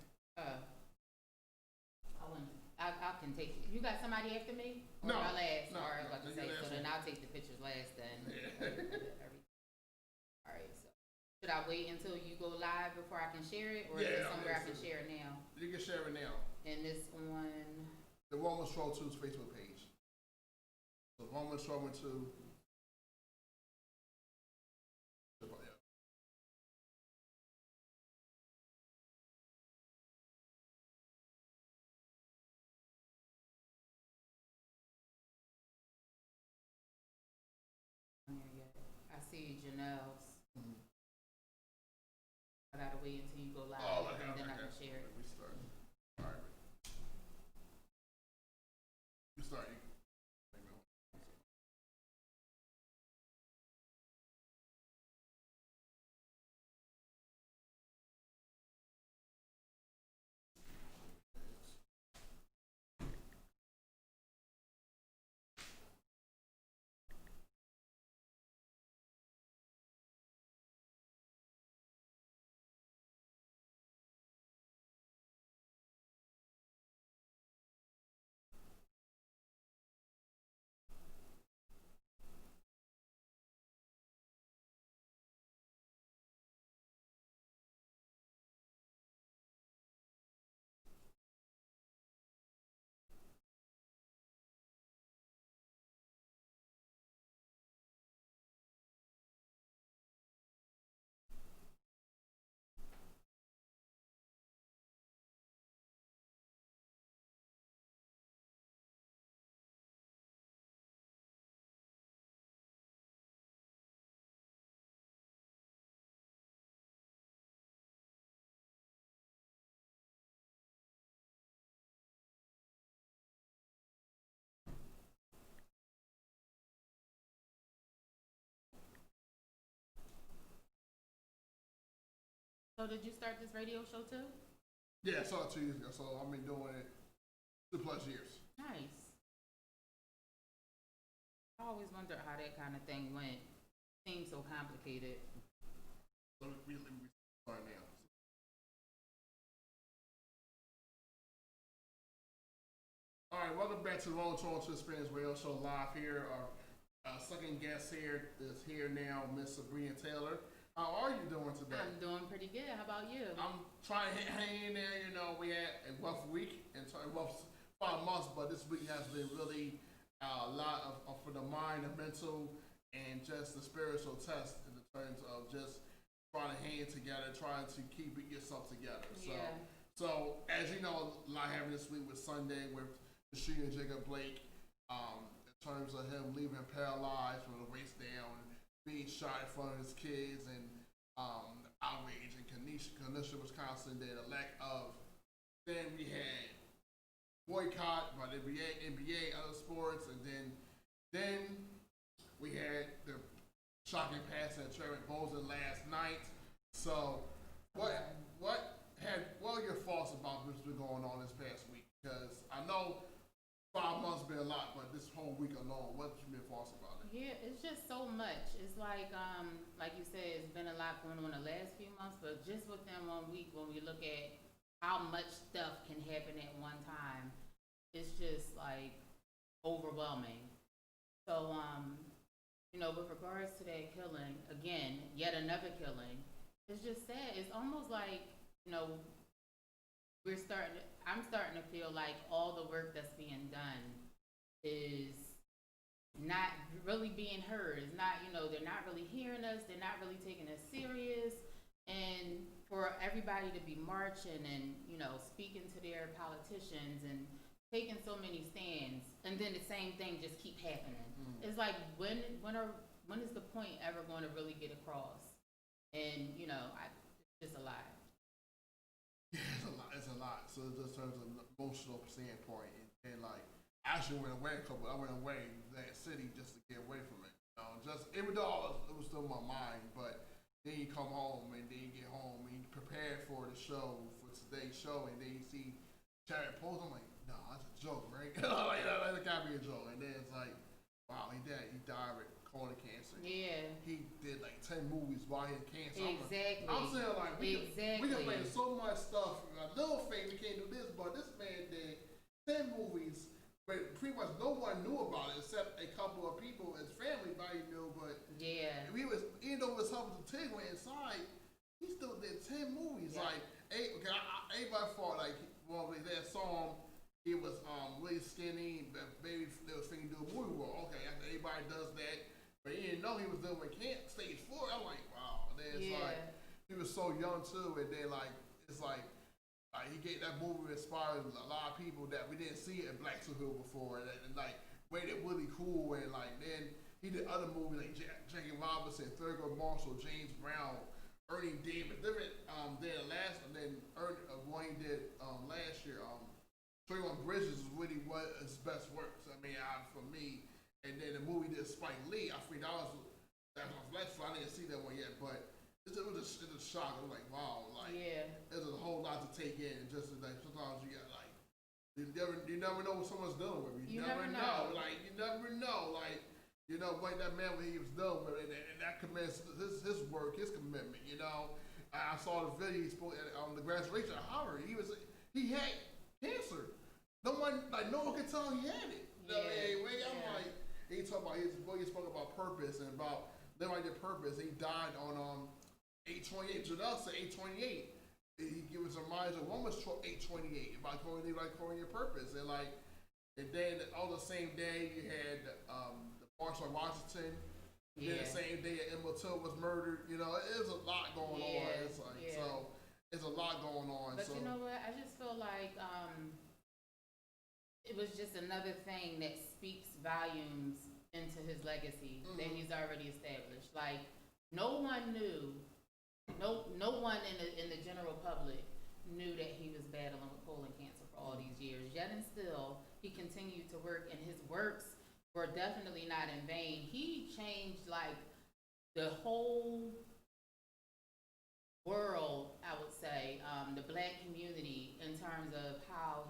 I can take it. You got somebody after me? Or No, am I last? no, All right, no, like I you're say, last so then one. I'll take the pictures last then. Yeah. All right, so should I wait until you go live before I can share it, or is Yeah, it somewhere I yeah, can so- share it now? You can share it now. And it's on. The Women's Row 2's Facebook page. So Women's Row 2. Yeah. I see Janelle's. Mhm. I gotta wait until you go live, Oh, okay, and then I okay. can share it. We start. All right. You start. So did you start this radio show too? Yeah, I started 2 years ago, so I've been doing it 2+ years. Nice. I always wondered how that kind of thing went. Seems so complicated. Let me start now. All right, welcome back to the Rolling Toronto Experience Radio Show live here. Our second guest here is here now, Miss Sabrina Taylor. How are you doing today? I'm doing pretty good. How about you? I'm trying to hang in there. You know, we had a rough week and rough 5 months, but this week has been really a lot of for the mind, the mental, and just the spiritual test in terms of just trying to hang together, trying to keep yourself together. Yeah. So as you know, a lot happened this week with Sunday with the shooting of Jacob Blake. In terms of him leaving paralyzed from the waist down, being shot in front of his kids, and outrage in Kenosha, Wisconsin. Then a lack of. Then we had boycott by the NBA, other sports, and then we had the shocking passing of Trevor Bozeman last night. So, what are your thoughts about what's been going on this past week? Because I know 5 months been a lot, but this whole week alone, what's your thoughts about it? Yeah, it's just so much. It's like you said, it's been a lot going on the last few months, but just within 1 week, when we look at how much stuff can happen at one time, it's just like overwhelming. So, with regards to that killing, again, yet another killing, it's just sad. It's almost like, I'm starting to feel like all the work that's being done is not really being heard. It's not, they're not really hearing us. They're not really taking us serious. And for everybody to be marching and, speaking to their politicians and taking so many stands, and then the same thing just keep happening. It's like, when is the point ever going to really get across? And, it's just a lot. Yeah, it's a lot. So just in terms of an emotional standpoint, and like, I actually went away I went away to that city just to get away from it. Even though it was still in my mind, but then you come home and then you get home and you prepare for the show, for today's show, and then you see Chadwick Post. I'm like, no, that's a joke, right? Like, that can't be a joke. And then it's like, wow, he died with colon cancer. Yeah. He did like 10 movies while he had cancer. Exactly. I'm saying like, we can play so much stuff. A little thing, we can't do this, but this man did 10 movies. But pretty much no one knew about it except a couple of people. His family probably knew, but yeah, even though it was helping to take away inside, he still did 10 movies. Yeah. Like, everybody thought like, well, that song, he was really skinny, but maybe they was thinking do a movie role. Okay, after everybody does that, but he didn't know he was doing stage 4. I'm like, wow. And then it's like he was so young too, and then like it's like. He gave that movie inspired a lot of people that we didn't see in Black Superhero before, and like made it really cool. And like then he did other movies like Jackie Robinson, Thurgood Marshall, James Brown, Ernie Davis. Then one he did last year, 21 Bridges really was his best works. I mean, for me. And then the movie did Spike Lee. I think that was Netflix. I didn't see that one yet, but. It was a shock. I was like, wow, like, there's a whole lot to take in. And just like, sometimes you got like, you never know what someone's dealing with. You never know. Like, you never know. Like, what that man what he was dealing with, and that commits his work, his commitment. I saw the video he spoke at the graduation at Howard. He had cancer. No one could tell he had it. I'm like, he talked about he spoke about purpose and about living your purpose. He died on 8/28. Janelle said 8/28. He gave us a reminder. One was 8/28 about calling your purpose, and then on the same day you had the March on Washington. Then the same day Emma Till was murdered. It was a lot going on. It's like so. It's a lot going on. But you know what? I just feel like it was just another thing that speaks volumes into his legacy that he's already established. Like no one knew. No one in the general public knew that he was battling with colon cancer for all these years. Yet and still, he continued to work, and his works were definitely not in vain. He changed like the whole world, I would say, the black community in terms of how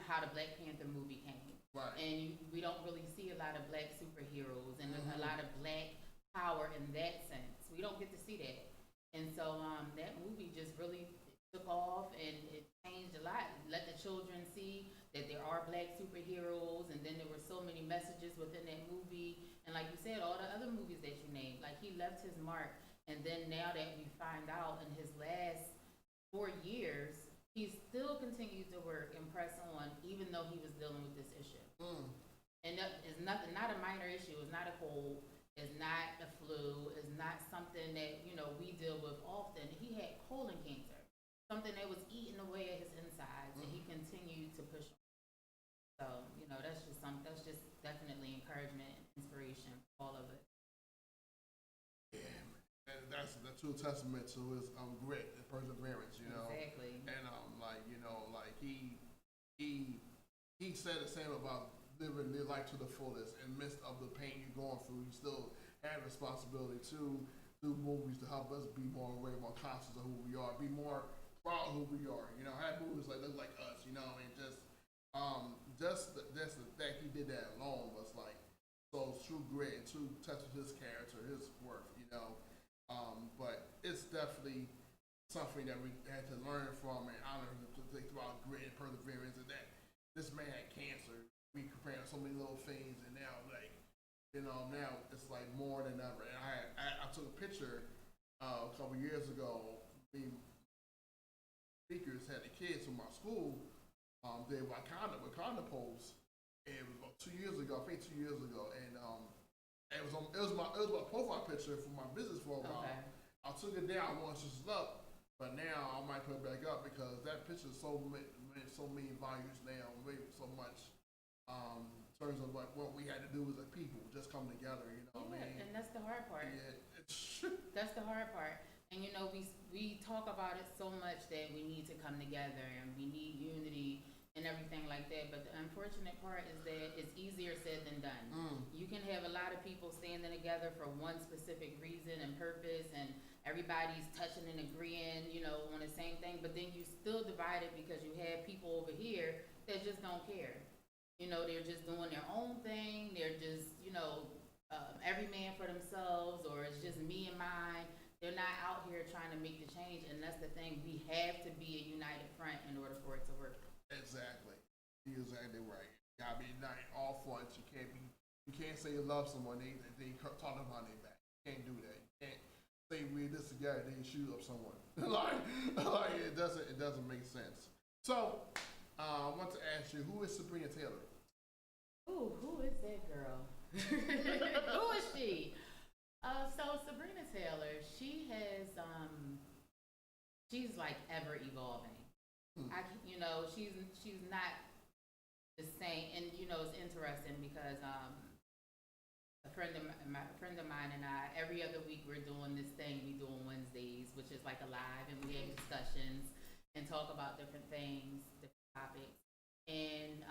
how the Black Panther movie came. Right. And we don't really see a lot of black superheroes and Mhm. a lot of black power in that sense. We don't get to see that. And so that movie just really took off and it changed a lot. Let the children see that there are black superheroes, and then there were so many messages within that movie. And like you said, all the other movies that you named, like he left his mark. And then now that we find out in his last 4 years, he still continued to work and press on, even though he was dealing with this issue. And that is nothing, not a minor issue. It's not a cold. It's not a flu. It's not something that we deal with often. He had colon cancer, something that was eating away at his insides, and he continued to push on. So that's just definitely encouragement and inspiration for all of it. Yeah, and that's the true testament to his grit and perseverance. Exactly. And like he said the same about living their life to the fullest in the midst of the pain you're going through. You still have responsibility to do movies to help us be more aware, more conscious of who we are, be more proud of who we are. Have movies like look like us. And just the fact he did that alone was like so true grit and true test of his character, his worth. But it's definitely something that we had to learn from and honor him to think about grit and perseverance, and that this man had cancer. We comparing so many little things, and now now it's like more than ever. And I took a picture a couple years ago. Speakers had the kids from my school. They were Wakanda pose. And it was about 2 years ago. I think 2 years ago, and it was my profile picture for my business for a while. Okay. I took it down once it's up, but now I might put it back up because that picture is so many values now, so much. In terms of like what we had to do as a people, just come together, And that's the hard part. Yeah, That's the hard part. And we talk about it so much that we need to come together and we need unity and everything like that. But the unfortunate part is that it's easier said than done. You can have a lot of people standing together for one specific reason and purpose, and everybody's touching and agreeing, on the same thing. But then you still divide it because you have people over here that just don't care. They're just doing their own thing. They're just, every man for themselves, or it's just me and mine. They're not out here trying to make the change, and that's the thing. We have to be a united front in order for it to work. exactly. You're exactly right. You gotta be united, all fronts. You can't say you love someone, they talk about their back. You can't do that. You can't say we're this together, then you shoot up someone. like it doesn't make sense. So, I want to ask you, who is Sabrina Taylor? Ooh, who is that girl? Who is she? So Sabrina Taylor, she has, she's like ever evolving. She's not the same, and it's interesting because a friend of mine and I, every other week we're doing this thing we do on Wednesdays, which is like a live, and we have discussions and talk about different things, different topics, and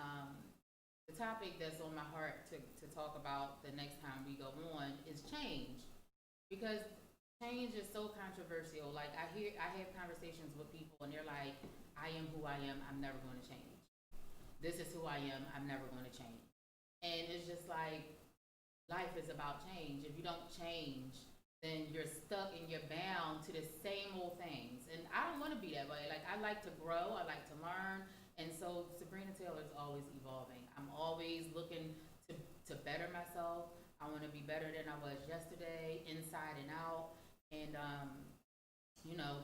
the topic that's on my heart to talk about the next time we go on is change, because change is so controversial. Like I have conversations with people and they're like, I am who I am, I'm never going to change. This is who I am, I'm never going to change. And it's just like, life is about change. If you don't change, then you're stuck and you're bound to the same old things. And I don't want to be that way. Like, I like to grow, I like to learn. And so Sabrina Taylor is always evolving. I'm always looking to better myself. I want to be better than I was yesterday, inside and out. And,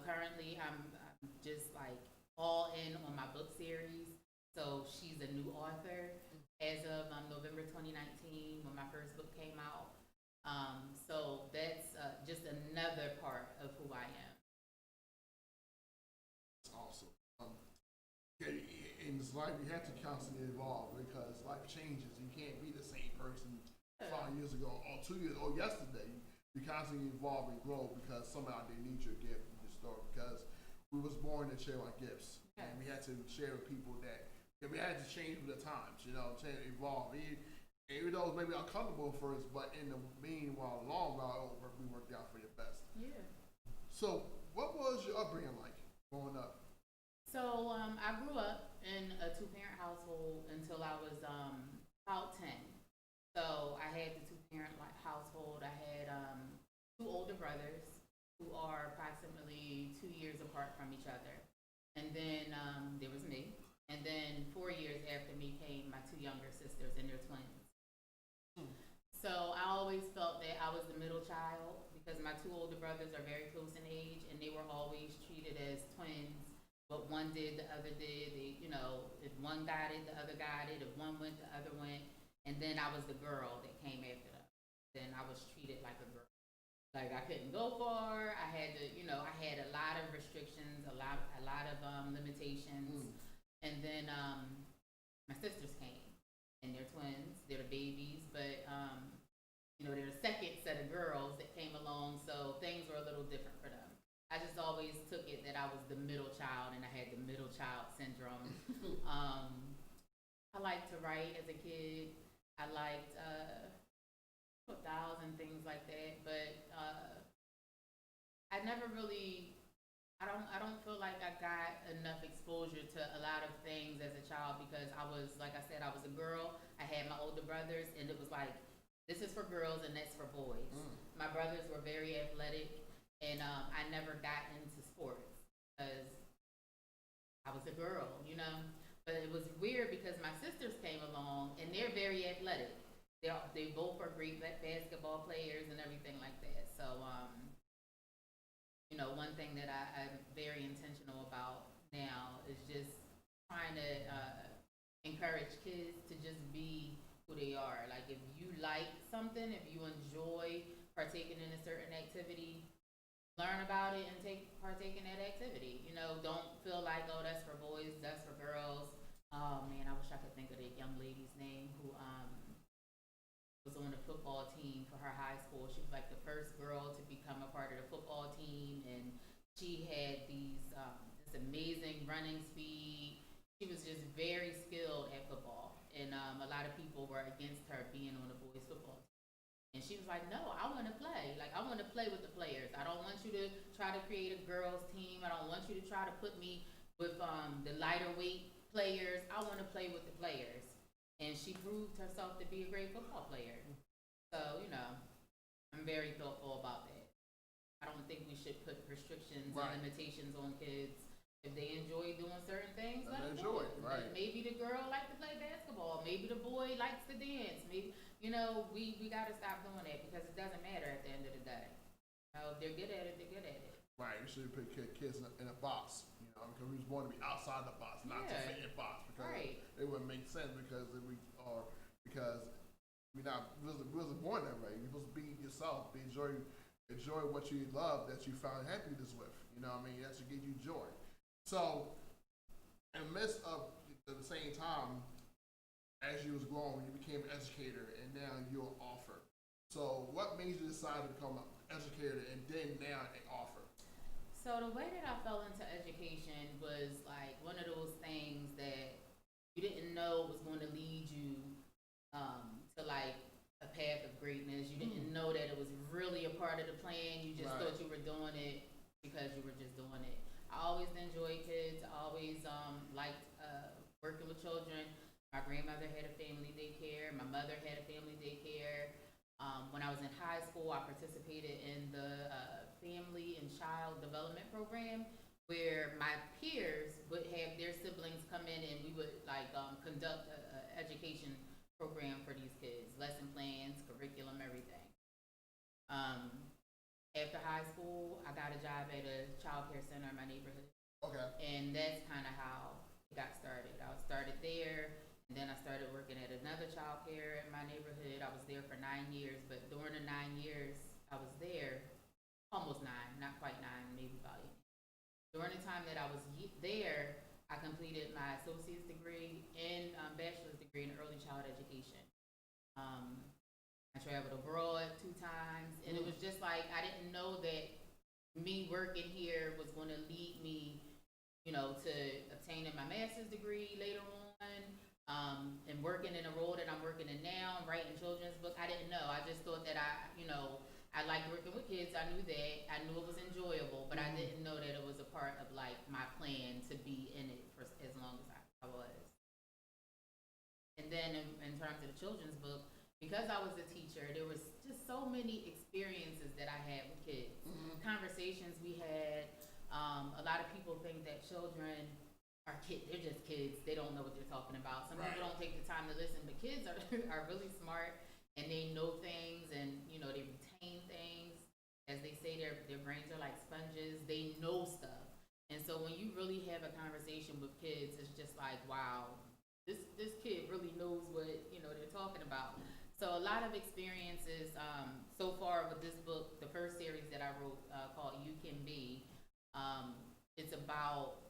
currently I'm just like all in on my book series. So she's a new author as of November 2019 when my first book came out. So that's just another part of who I am. It's awesome. In this life, you have to constantly evolve because life changes. You can't be the same person 5 years ago or 2 years or yesterday. You constantly evolve and grow because somehow they need your gift and your story. Because we was born to share our gifts, and we had to share with people that we had to change with the times. Change, evolve. Even though it was maybe uncomfortable first, but in the meanwhile, long run, we worked out for your best. Yeah. So what was your upbringing like growing up? So I grew up in a two-parent household until I was about 10. So I had the two-parent household. I had two older brothers who are approximately 2 years apart from each other. And then there was me. And then 4 years after me came my two younger sisters, and they're twins. So I always felt that I was the middle child because my two older brothers are very close in age, and they were always treated as twins. But one did, the other did. They, if one got it, the other got it. If one went, the other went. And then I was the girl that came after them. Then I was treated like a girl. Like I couldn't go far. I had to, I had a lot of restrictions, a lot of limitations. And then my sisters came, and they're twins. They're the babies, but they're the second set of girls that came along, so things were a little different for them. I just always took it that I was the middle child, and I had the middle child syndrome. I liked to write as a kid. I liked dolls and things like that, but I never really. I don't feel like I got enough exposure to a lot of things as a child because I was, like I said, I was a girl. I had my older brothers, and it was like, this is for girls and that's for boys. My brothers were very athletic, and I never got into sports because I was a girl, But it was weird because my sisters came along, and they're very athletic. They both are great basketball players and everything like that. So, one thing that I'm very intentional about now is just trying to encourage kids to just be who they are. Like if you like something, if you enjoy partaking in a certain activity, learn about it and partake in that activity. Don't feel like, oh, that's for boys, that's for girls. Oh man, I wish I could think of the young lady's name who was on the football team for her high school. She was like the first girl to become a part of the football team, and she had this amazing running speed. She was just very skilled at football, and a lot of people were against her being on the boys football team. And she was like, no, I want to play. Like, I want to play with the players. I don't want you to try to create a girls team. I don't want you to try to put me with the lighter weight players. I want to play with the players. And she proved herself to be a great football player. So, I'm very thoughtful about that. I don't think we should put restrictions and limitations on kids. If they enjoy doing certain things, let them enjoy it. Right. Maybe the girl likes to play basketball. Maybe the boy likes to dance. Maybe, we got to stop doing that because it doesn't matter at the end of the day. If they're good at it, they're good at it. Right. We should put kids in a box, because we was born to be outside the box, not to fit in a box. Because it wouldn't make sense because we wasn't born that way. You're supposed to be yourself, enjoy what you love that you found happiness with. That should give you joy. So, in the midst of at the same time, as you was growing, you became an educator, and now you're an author. So, what made you decide to become an educator and then now an author? So the way that I fell into education was like one of those things that you didn't know was going to lead you to like a path of greatness. You didn't know that it was really a part of the plan. You just thought you were doing it because you were just doing it. I always enjoyed kids. I always liked working with children. My grandmother had a family daycare. My mother had a family daycare. When I was in high school, I participated in the Family and Child Development Program, where my peers would have their siblings come in and we would conduct an education program for these kids, lesson plans, curriculum, everything. After high school, I got a job at a child care center in my neighborhood. Okay. And that's kind of how it got started. I started there. And then I started working at another child care in my neighborhood. I was there for 9 years, but during the 9 years I was there, almost 9, not quite 9, maybe about 8. During the time that I was there, I completed my associate's degree and bachelor's degree in early child education. I traveled abroad 2 times, and it was just like I didn't know that me working here was going to lead me, to obtaining my master's degree later on. And working in a role that I'm working in now and writing children's books. I didn't know. I just thought that I I liked working with kids. I knew that. I knew it was enjoyable, but I didn't know that it was a part of like my plan to be in it for as long as I was. And then in terms of the children's book, because I was a teacher, there was just so many experiences that I had with kids, conversations we had. A lot of people think that children are kids; they're just kids. They don't know what they're talking about. Some people don't take the time to listen, but kids are are really smart and they know things, and they retain things. As they say, their brains are like sponges. They know stuff, and so when you really have a conversation with kids, it's just like, wow, this kid really knows what they're talking about. So a lot of experiences so far with this book. The first series that I wrote called "You Can Be." It's about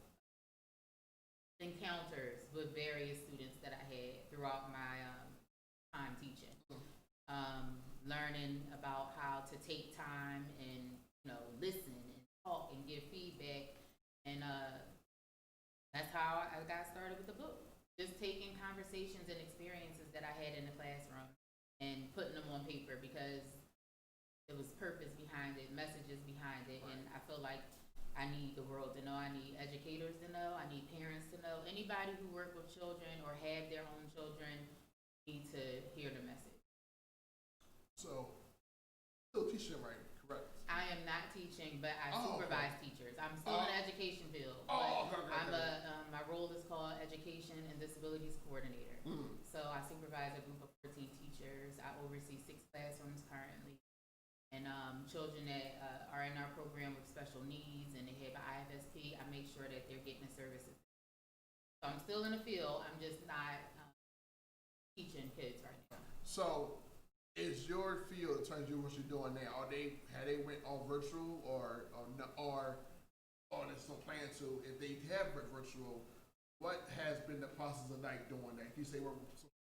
encounters with various students that I had throughout my time teaching. Learning about how to take time and listen and talk and give feedback, and that's how I got started with the book. Just taking conversations and experiences that I had in the classroom and putting them on paper, because there was purpose behind it, messages behind it, and I feel like I need the world to know. I need educators to know. I need parents to know. Anybody who work with children or have their own children need to hear the message. So, still teaching, right? Correct. I am not teaching, but I Oh, supervise okay. teachers. I'm still in the education field. Oh, but okay. I'm my role is called Education and Disabilities Coordinator. So I supervise a group of 14 teachers. I oversee 6 classrooms currently. And children that are in our program with special needs and they have an IFSP, I make sure that they're getting the services. So I'm still in the field. I'm just not teaching kids right now. So, is your field in terms of what you're doing now? Have they went all virtual or there's some plan to? If they have went virtual, what has been the process of like doing that? You say we're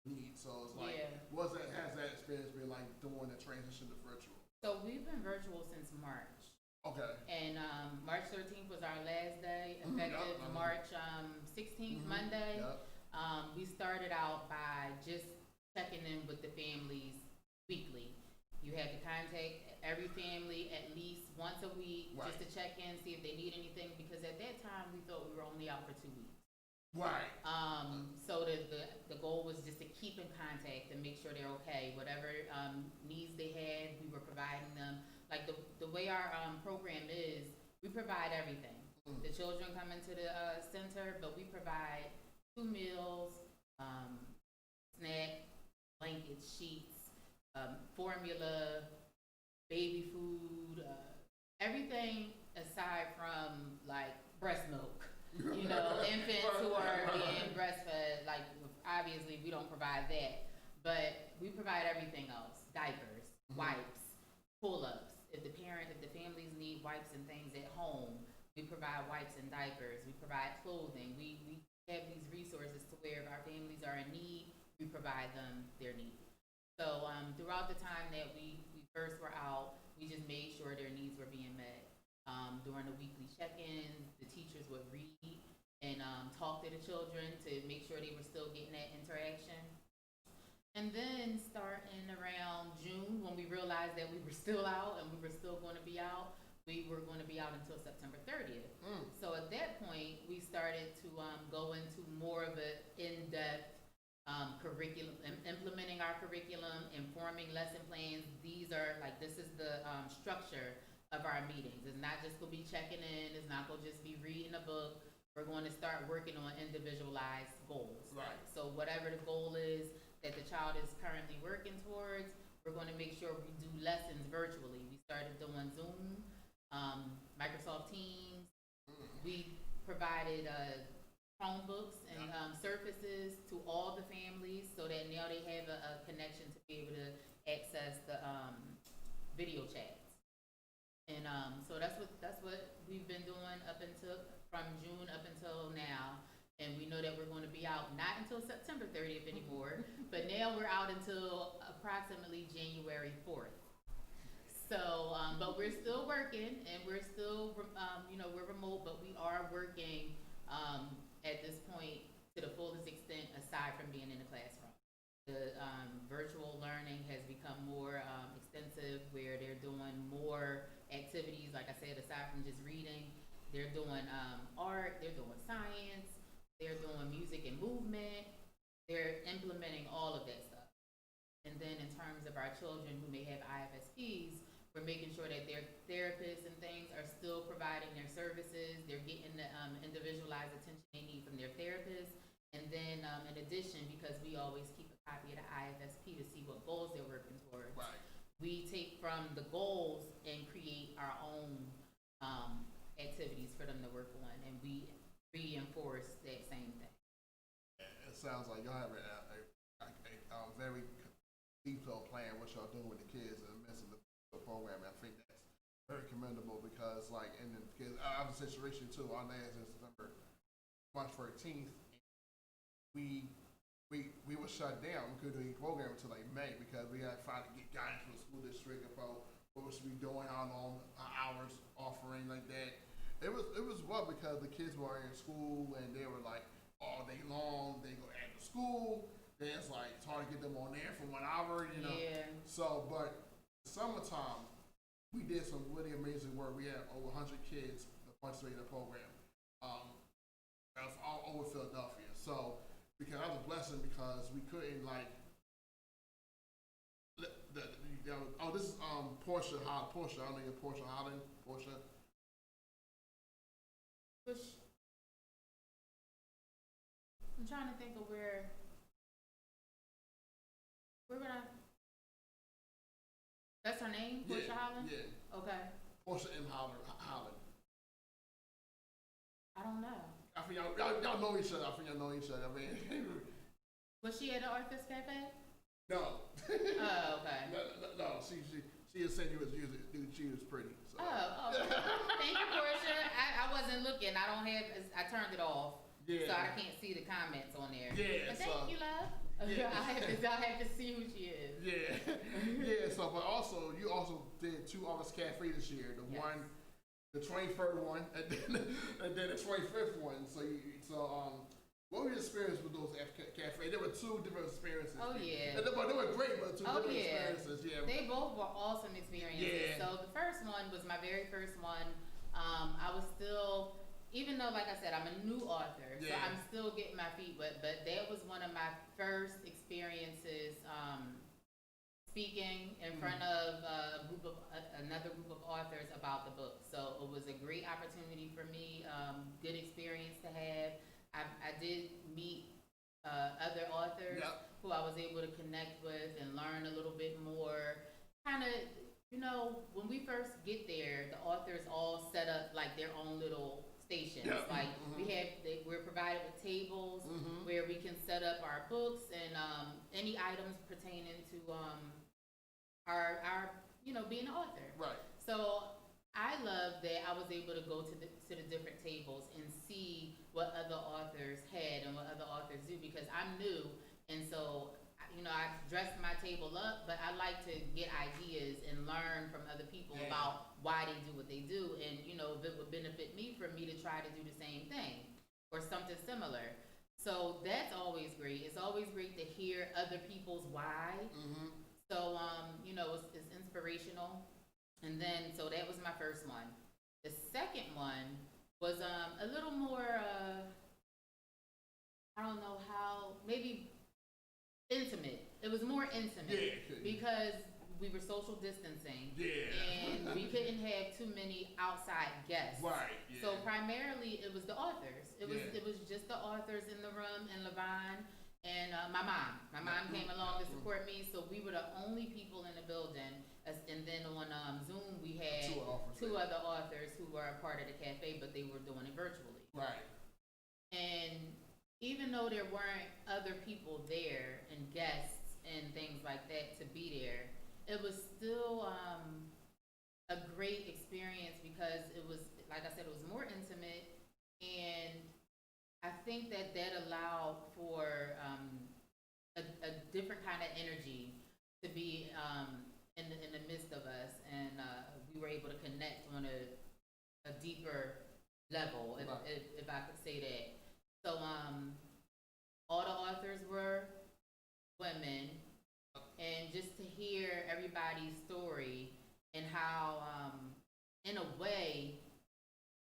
needs, so it's like, has that experience been like doing the transition to virtual? So we've been virtual since March. Okay. And March 13th was our last day, effective March 16th, Monday. Yep. We started out by just checking in with the families weekly. You had to contact every family at least once a week, just to check in, see if they need anything, because at that time we thought we were only out for 2 weeks. Right. So the goal was just to keep in contact and make sure they're okay. Whatever needs they had, we were providing them. Like the way our program is, we provide everything. The children come into the center, but we provide 2 meals, snack, blankets, sheets, formula, baby food, everything aside from like breast milk. Infants who are being breastfed, like obviously we don't provide that, but we provide everything else: diapers, wipes, pull-ups. If the families need wipes and things at home, we provide wipes and diapers. We provide clothing. We have these resources to where if our families are in need, we provide them their needs. So throughout the time that we first were out, we just made sure their needs were being met. During the weekly check-ins, the teachers would read and talk to the children to make sure they were still getting that interaction. And then starting around June, when we realized that we were still out and we were still going to be out, we were going to be out until September 30th. So at that point, we started to go into more of an in-depth curriculum, implementing our curriculum, informing lesson plans. This is the structure of our meetings. It's not just going to be checking in. It's not going to just be reading a book. We're going to start working on individualized goals. Right. So whatever the goal is that the child is currently working towards, we're going to make sure we do lessons virtually. We started doing Zoom, Microsoft Teams. We provided Chromebooks and surfaces to all the families so that now they have a connection to be able to access the video chats. And so that's what we've been doing from June up until now. And we know that we're going to be out not until September 30th anymore, but now we're out until approximately January 4th. So, but we're still working, and we're still, we're remote, but we are working at this point to the fullest extent aside from being in the classroom. The virtual learning has become more extensive, where they're doing more activities, like I said, aside from just reading. They're doing art, they're doing science, they're doing music and movement, they're implementing all of that stuff. And then in terms of our children who may have IFSPs, we're making sure that their therapists and things are still providing their services, they're getting the individualized attention they need from their therapists. And then in addition, because we always keep a copy of the IFSP to see what goals they're working towards, Right. we take from the goals and create our own activities for them to work on, and we reinforce that same thing. It sounds like y'all have a very detailed plan what y'all doing with the kids in the midst of the program. I think that's very commendable because, like, in the kids, I have a situation too. Our last is September, March 13th. We were shut down. We couldn't do any program until like May because we had to finally get guidance from the school district about what we should be doing, how long our hours offering like that. It was well because the kids were in school and they were like all day long. They go after school. Then it's like it's hard to get them on there for 1 hour, you know. Yeah. So, but summertime, we did some really amazing work. We had over 100 kids participating in the program. That was all over Philadelphia. So, because that was a blessing because we couldn't like. This is Portia. I don't know your Portia Holland. Portia. I'm trying to think of where we're gonna. That's her name, Portia Holland. Yeah. Okay. Portia M. Holland. I don't know. I think y'all know each other. I think y'all know each other. I mean, Was she at the Arthur's Cafe? no. Oh, okay. No. She just said she was pretty. So. Oh, okay. Thank you, Portia. I wasn't looking. I don't have. I turned it off. Yeah. So I can't see the comments on there. Yeah. But thank you, love. Yeah. I'll have to see who she is. Yeah. Yeah. So, but also, you also did 2 August Cafe this year. The Yes. one, the 23rd one, and then the 25th one. So, what was your experience with those cafe? There were 2 different experiences. Oh yeah. But they were great, but 2 different Yeah. experiences. Yeah. They both were awesome experiences. Yeah. So the first one was my very first one. I was still, even though, like I said, I'm a new author, so Yeah. I'm still getting my feet wet. But that was one of my first experiences speaking in front of another group of authors about the book. So it was a great opportunity for me, good experience to have. I did meet other authors Yep. who I was able to connect with and learn a little bit more. Kind of, when we first get there, the authors all set up like their own little stations. Yep. Like we're provided with tables where we can set up our books and any items pertaining to our being an author. Right. So I love that I was able to go to the different tables and see what other authors had and what other authors do because I'm new, and so I dressed my table up, but I like to get ideas and learn from other people Yeah. about why they do what they do, and if it would benefit me for me to try to do the same thing or something similar. So that's always great. It's always great to hear other people's why. So it's inspirational. And then, so that was my first one. The second one was a little more, I don't know how, maybe intimate. It was more intimate because we were social distancing. Yeah. And we couldn't have too many outside guests. Right. Yeah. So primarily it was the authors. It was just the authors in the room and Levine and my mom. My mom came along to support me, so we were the only people in the building. And then on Zoom we had 2 other authors who were a part of the cafe, but they were doing it virtually. Right. And even though there weren't other people there and guests and things like that to be there, it was still a great experience because it was, like I said, it was more intimate, and I think that allowed for a different kind of energy to be in the midst of us, and we were able to connect on a deeper level, if I could say that. So all the authors were women, and just to hear everybody's story and how, in a way,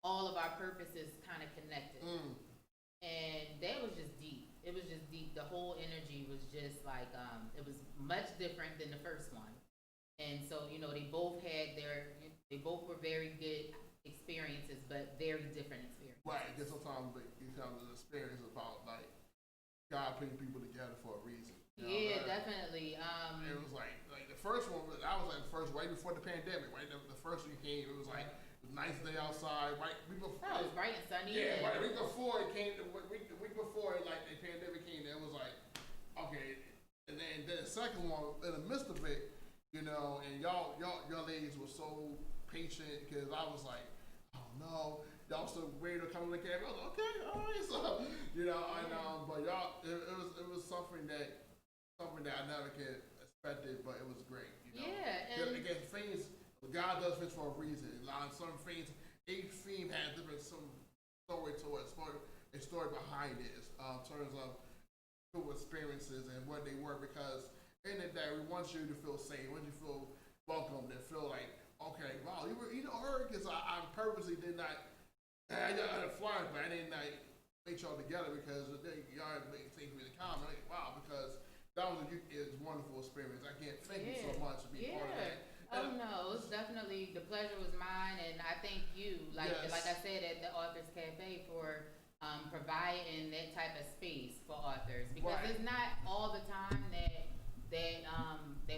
all of our purposes kind of connected. And that was just deep. It was just deep. The whole energy was just like, it was much different than the first one. And so, they both were very good experiences, but very different experiences. Right, because sometimes the experience is about like God putting people together for a reason. Yeah, definitely. It was like the first one. I was like the first right before the pandemic. Right, the first one came. It was like it was a nice day outside. Right, it was bright and sunny. Yeah, right. The week before it came. The week before like the pandemic came, it was like okay. And then the second one in the midst of it, and y'all ladies were so patient because I was like, oh no. Y'all still ready to come to the cafe? I was like, okay, all right, so but y'all, it was something that I never could expected, but it was great. Yeah, and again, things God does things for a reason. Some things, each theme has some story to it, a story behind it, in terms of cool experiences and what they were. Because in the day, we want you to feel safe, we want you to feel welcomed, and feel like, okay, wow, you heard, because I purposely did not. I had a flyer, but I didn't make y'all together because y'all made things really calm. Like, wow, because that was a wonderful experience. I can't thank you so much for being part of that. Oh no, it's definitely, the pleasure was mine, and I thank you, like I said at the Authors Cafe, for providing that type of space for authors, because it's not all the time that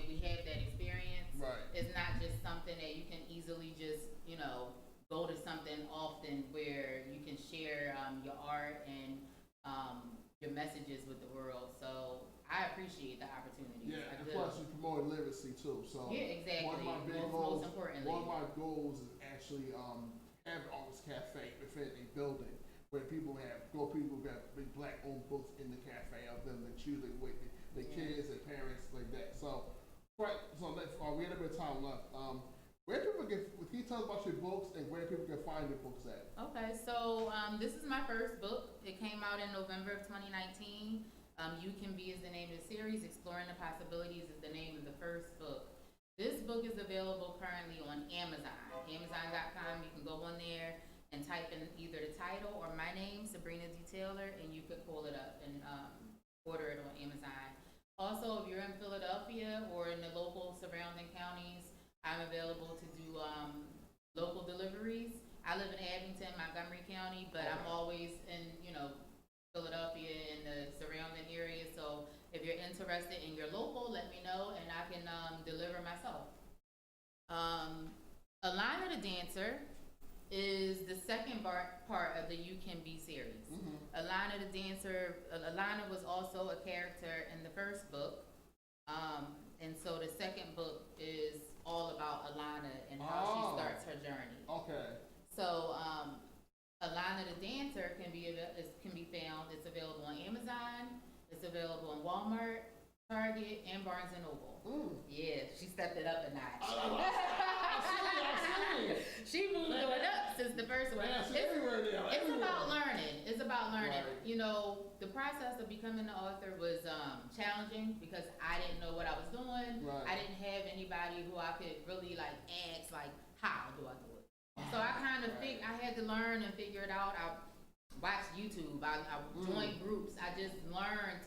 we have that experience. Right. It's not just something that you can easily just go to something often where you can share your art and your messages with the world. So I appreciate the opportunity. Yeah, and plus you promote literacy too. So yeah, exactly. One of my big most importantly, one of my goals is actually have an artist cafe within a building where people got big black owned books in the cafe of them that choose with the kids and parents like that. So we had a bit of time left. Where people can you tell us about your books and where people can find your books at? Okay, so this is my first book. It came out in November of 2019. You Can Be is the name of the series. Exploring the Possibilities is the name of the first book. This book is available currently on Amazon. Amazon.com. You can go on there and type in either the title or my name, Sabrina D. Taylor, and you could pull it up and order it on Amazon. Also, if you're in Philadelphia or in the local surrounding counties, I'm available to do local deliveries. I live in Abington, Montgomery County, but I'm always in, Philadelphia and the surrounding area. So if you're interested in your local, let me know and I can deliver myself. Alana the Dancer is the second part of the You Can Be series. Alana the Dancer, Alana was also a character in the first book. And so the second book is all about Alana and how she starts her journey. Okay. So Alana the Dancer can be found. It's available on Amazon. It's available on Walmart, Target, and Barnes and Noble. Yeah, she stepped it up a notch. She moved it up since the first one. It's about learning. It's about learning. Right. The process of becoming an author was challenging because I didn't know what I was doing. Right. I didn't have anybody who I could really ask how do I do it. So I kind of I had to learn and figure it out. I watched YouTube. I joined groups. I just learned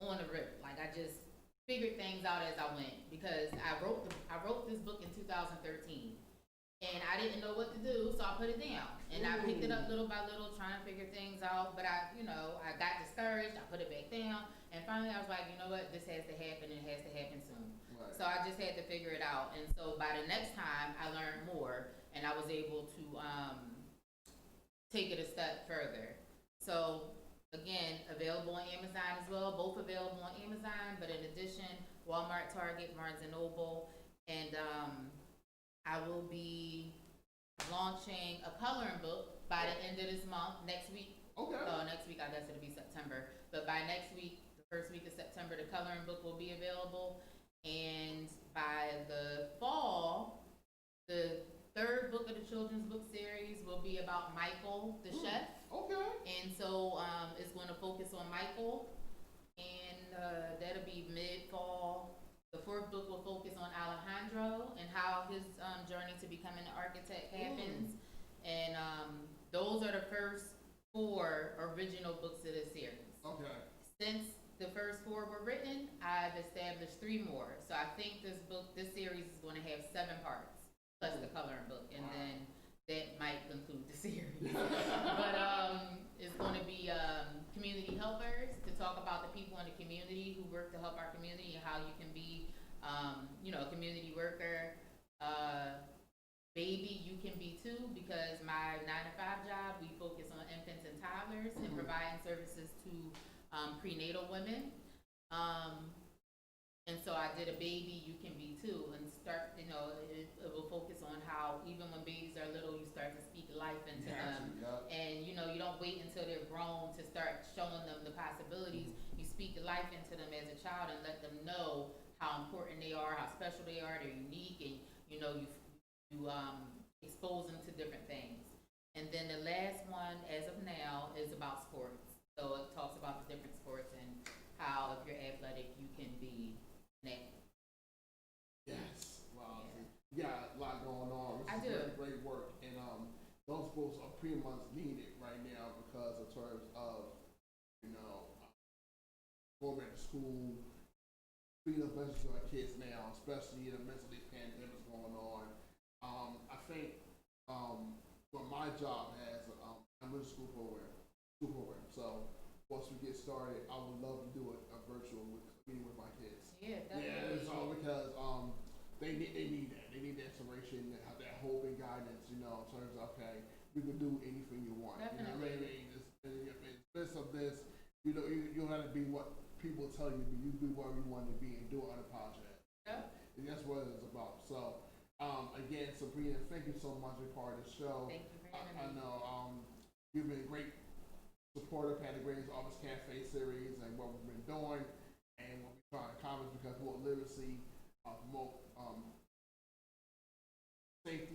on the rip. I just figured things out as I went because I wrote this book in 2013. And I didn't know what to do, so I put it down. And I picked it up little by little, trying to figure things out. But I got discouraged. I put it back down. And finally, I was like, you know what? This has to happen. It has to happen soon. Right. So I just had to figure it out. And so by the next time, I learned more. And I was able to take it a step further. So, again, available on Amazon as well. Both available on Amazon. But in addition, Walmart, Target, Barnes & Noble. And I will be launching a coloring book by the end of this month, next week. Okay. Next week, I guess it'll be September. But by next week, the first week of September, the coloring book will be available. And by the fall, the third book of the children's book series will be about Michael, the chef. Okay. And so it's going to focus on Michael. And that'll be mid-fall. fourth book will focus on Alejandro and how his journey to becoming an architect happens. And those are the first 4 original books of the series. Okay. Since the first 4 were written, I've established 3 more. So I think this series is going to have 7 parts, plus the coloring book, and then that might conclude the series. But it's going to be community helpers to talk about the people in the community who work to help our community and how you can be, a community worker. Baby, you can be too, because my 9-to-5 job, we focus on infants and toddlers and providing services to prenatal women. And so I did a baby, you can be too, and start, it will focus on how even when babies are little, you start to speak life into them. And, you don't wait until they're grown to start showing them the possibilities. You speak life into them as a child and let them know how important they are, how special they are, they're unique, and, you expose them to different things. And then the last one, as of now, is about sports. So it talks about the different sports and how, if you're athletic, you can be an athlete. Yes. Wow. Yeah. You got a lot going on. I This do. is great work. And those books are pretty much needed right now because in terms of, going back to school, feeding up messages to our kids now, especially in the midst of these pandemics going on. I think what my job has, I'm in a school program. So once we get started, I would love to do a virtual meeting with my kids. Yeah, definitely. Yeah, it's all because they need that. They need that inspiration, that hope and guidance. In terms of you can do anything you want. Definitely. In the midst of this, you don't have to be what people tell you to be. You be what you want to be and do it unapologetic. Yeah. And that's what it's about. So. Again, Sabrina, thank you so much for being part of the show. Thank you for having me. I know you've been a great supporter of Patty Gray's Office Cafe series and what we've been doing and what we're trying to accomplish because we want literacy, promote safe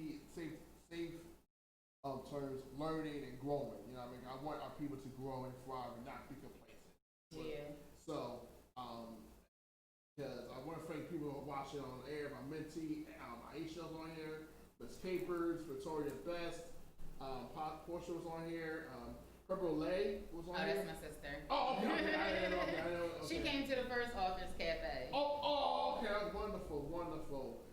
terms, learning and growing. I want our people to grow and thrive and not be complacent. Yeah. So, because I want to thank people who are watching on air. My mentee, Aisha's on here, Miss Capers, Victoria Best, Portia was on here, Purple Lay was on here. Oh, that's my sister. Oh, okay. I know. Okay. She came to the first Office Cafe. Okay. Wonderful.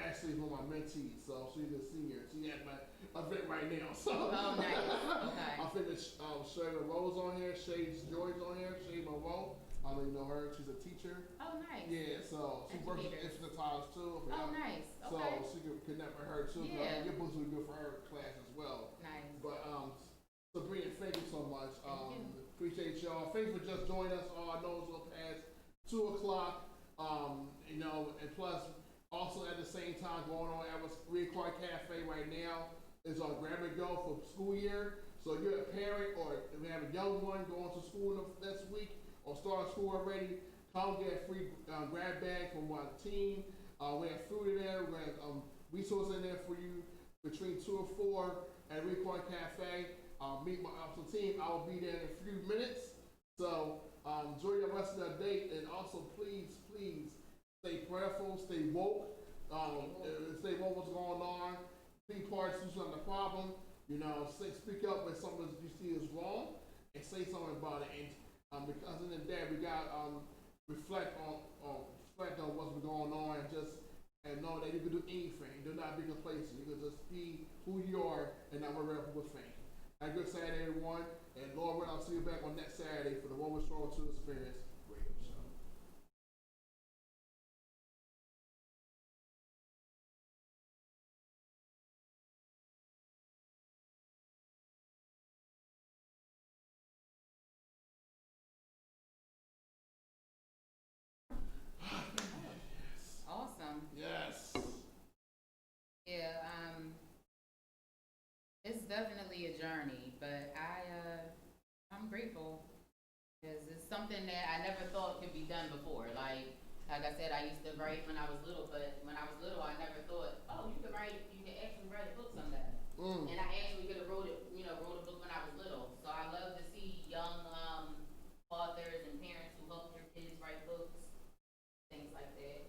Ashley's one of my mentees, so she's a senior. She at my event right now. So. Oh, nice. Okay. I think Shayla Rose on here, Shades George on here, Shay Monroe. I don't even know her. She's a teacher. Oh, nice. Yeah, so she works with Institutals too. Oh, nice. Okay. So she could connect with her too. Yeah. Your books will be good for her class as well. Nice. But Sabrina, thank you so much. Thank you. Appreciate y'all. Thanks for just joining us. I know it's gonna pass 2 o'clock. And plus also at the same time going on at our Required Cafe right now is on Grab and Go for school year. So if you're a parent or if you have a young one going to school this week or starting school already, come get a free grab bag from our team. We have food in there. We have resources in there for you between 2 and 4 at Required Cafe. Meet my awesome team. I will be there in a few minutes. So enjoy the rest of the day, and also please stay prayerful, stay woke. Stay woke what's going on. Be part of the problem. Speak up when something you see is wrong, and say something about it. And because in the day we got reflect on what's been going on, and know that you can do anything. Do not be complacent. You can just be who you are and not worry about people's fame. Have a good Saturday, everyone. And Lord, I'll see you back on next Saturday for the One with Struggle to Experience radio show. Awesome. Yes. Yeah, it's definitely a journey, but I'm grateful because it's something that I never thought could be done before. Like I said, I used to write when I was little, but when I was little, I never thought, oh, you could actually write a book someday. And I actually could have wrote a book when I was little. So I love to see young authors and parents who help their kids write books, things like that.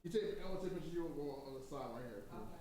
You take, I want to take a picture of you on the side right here. Okay.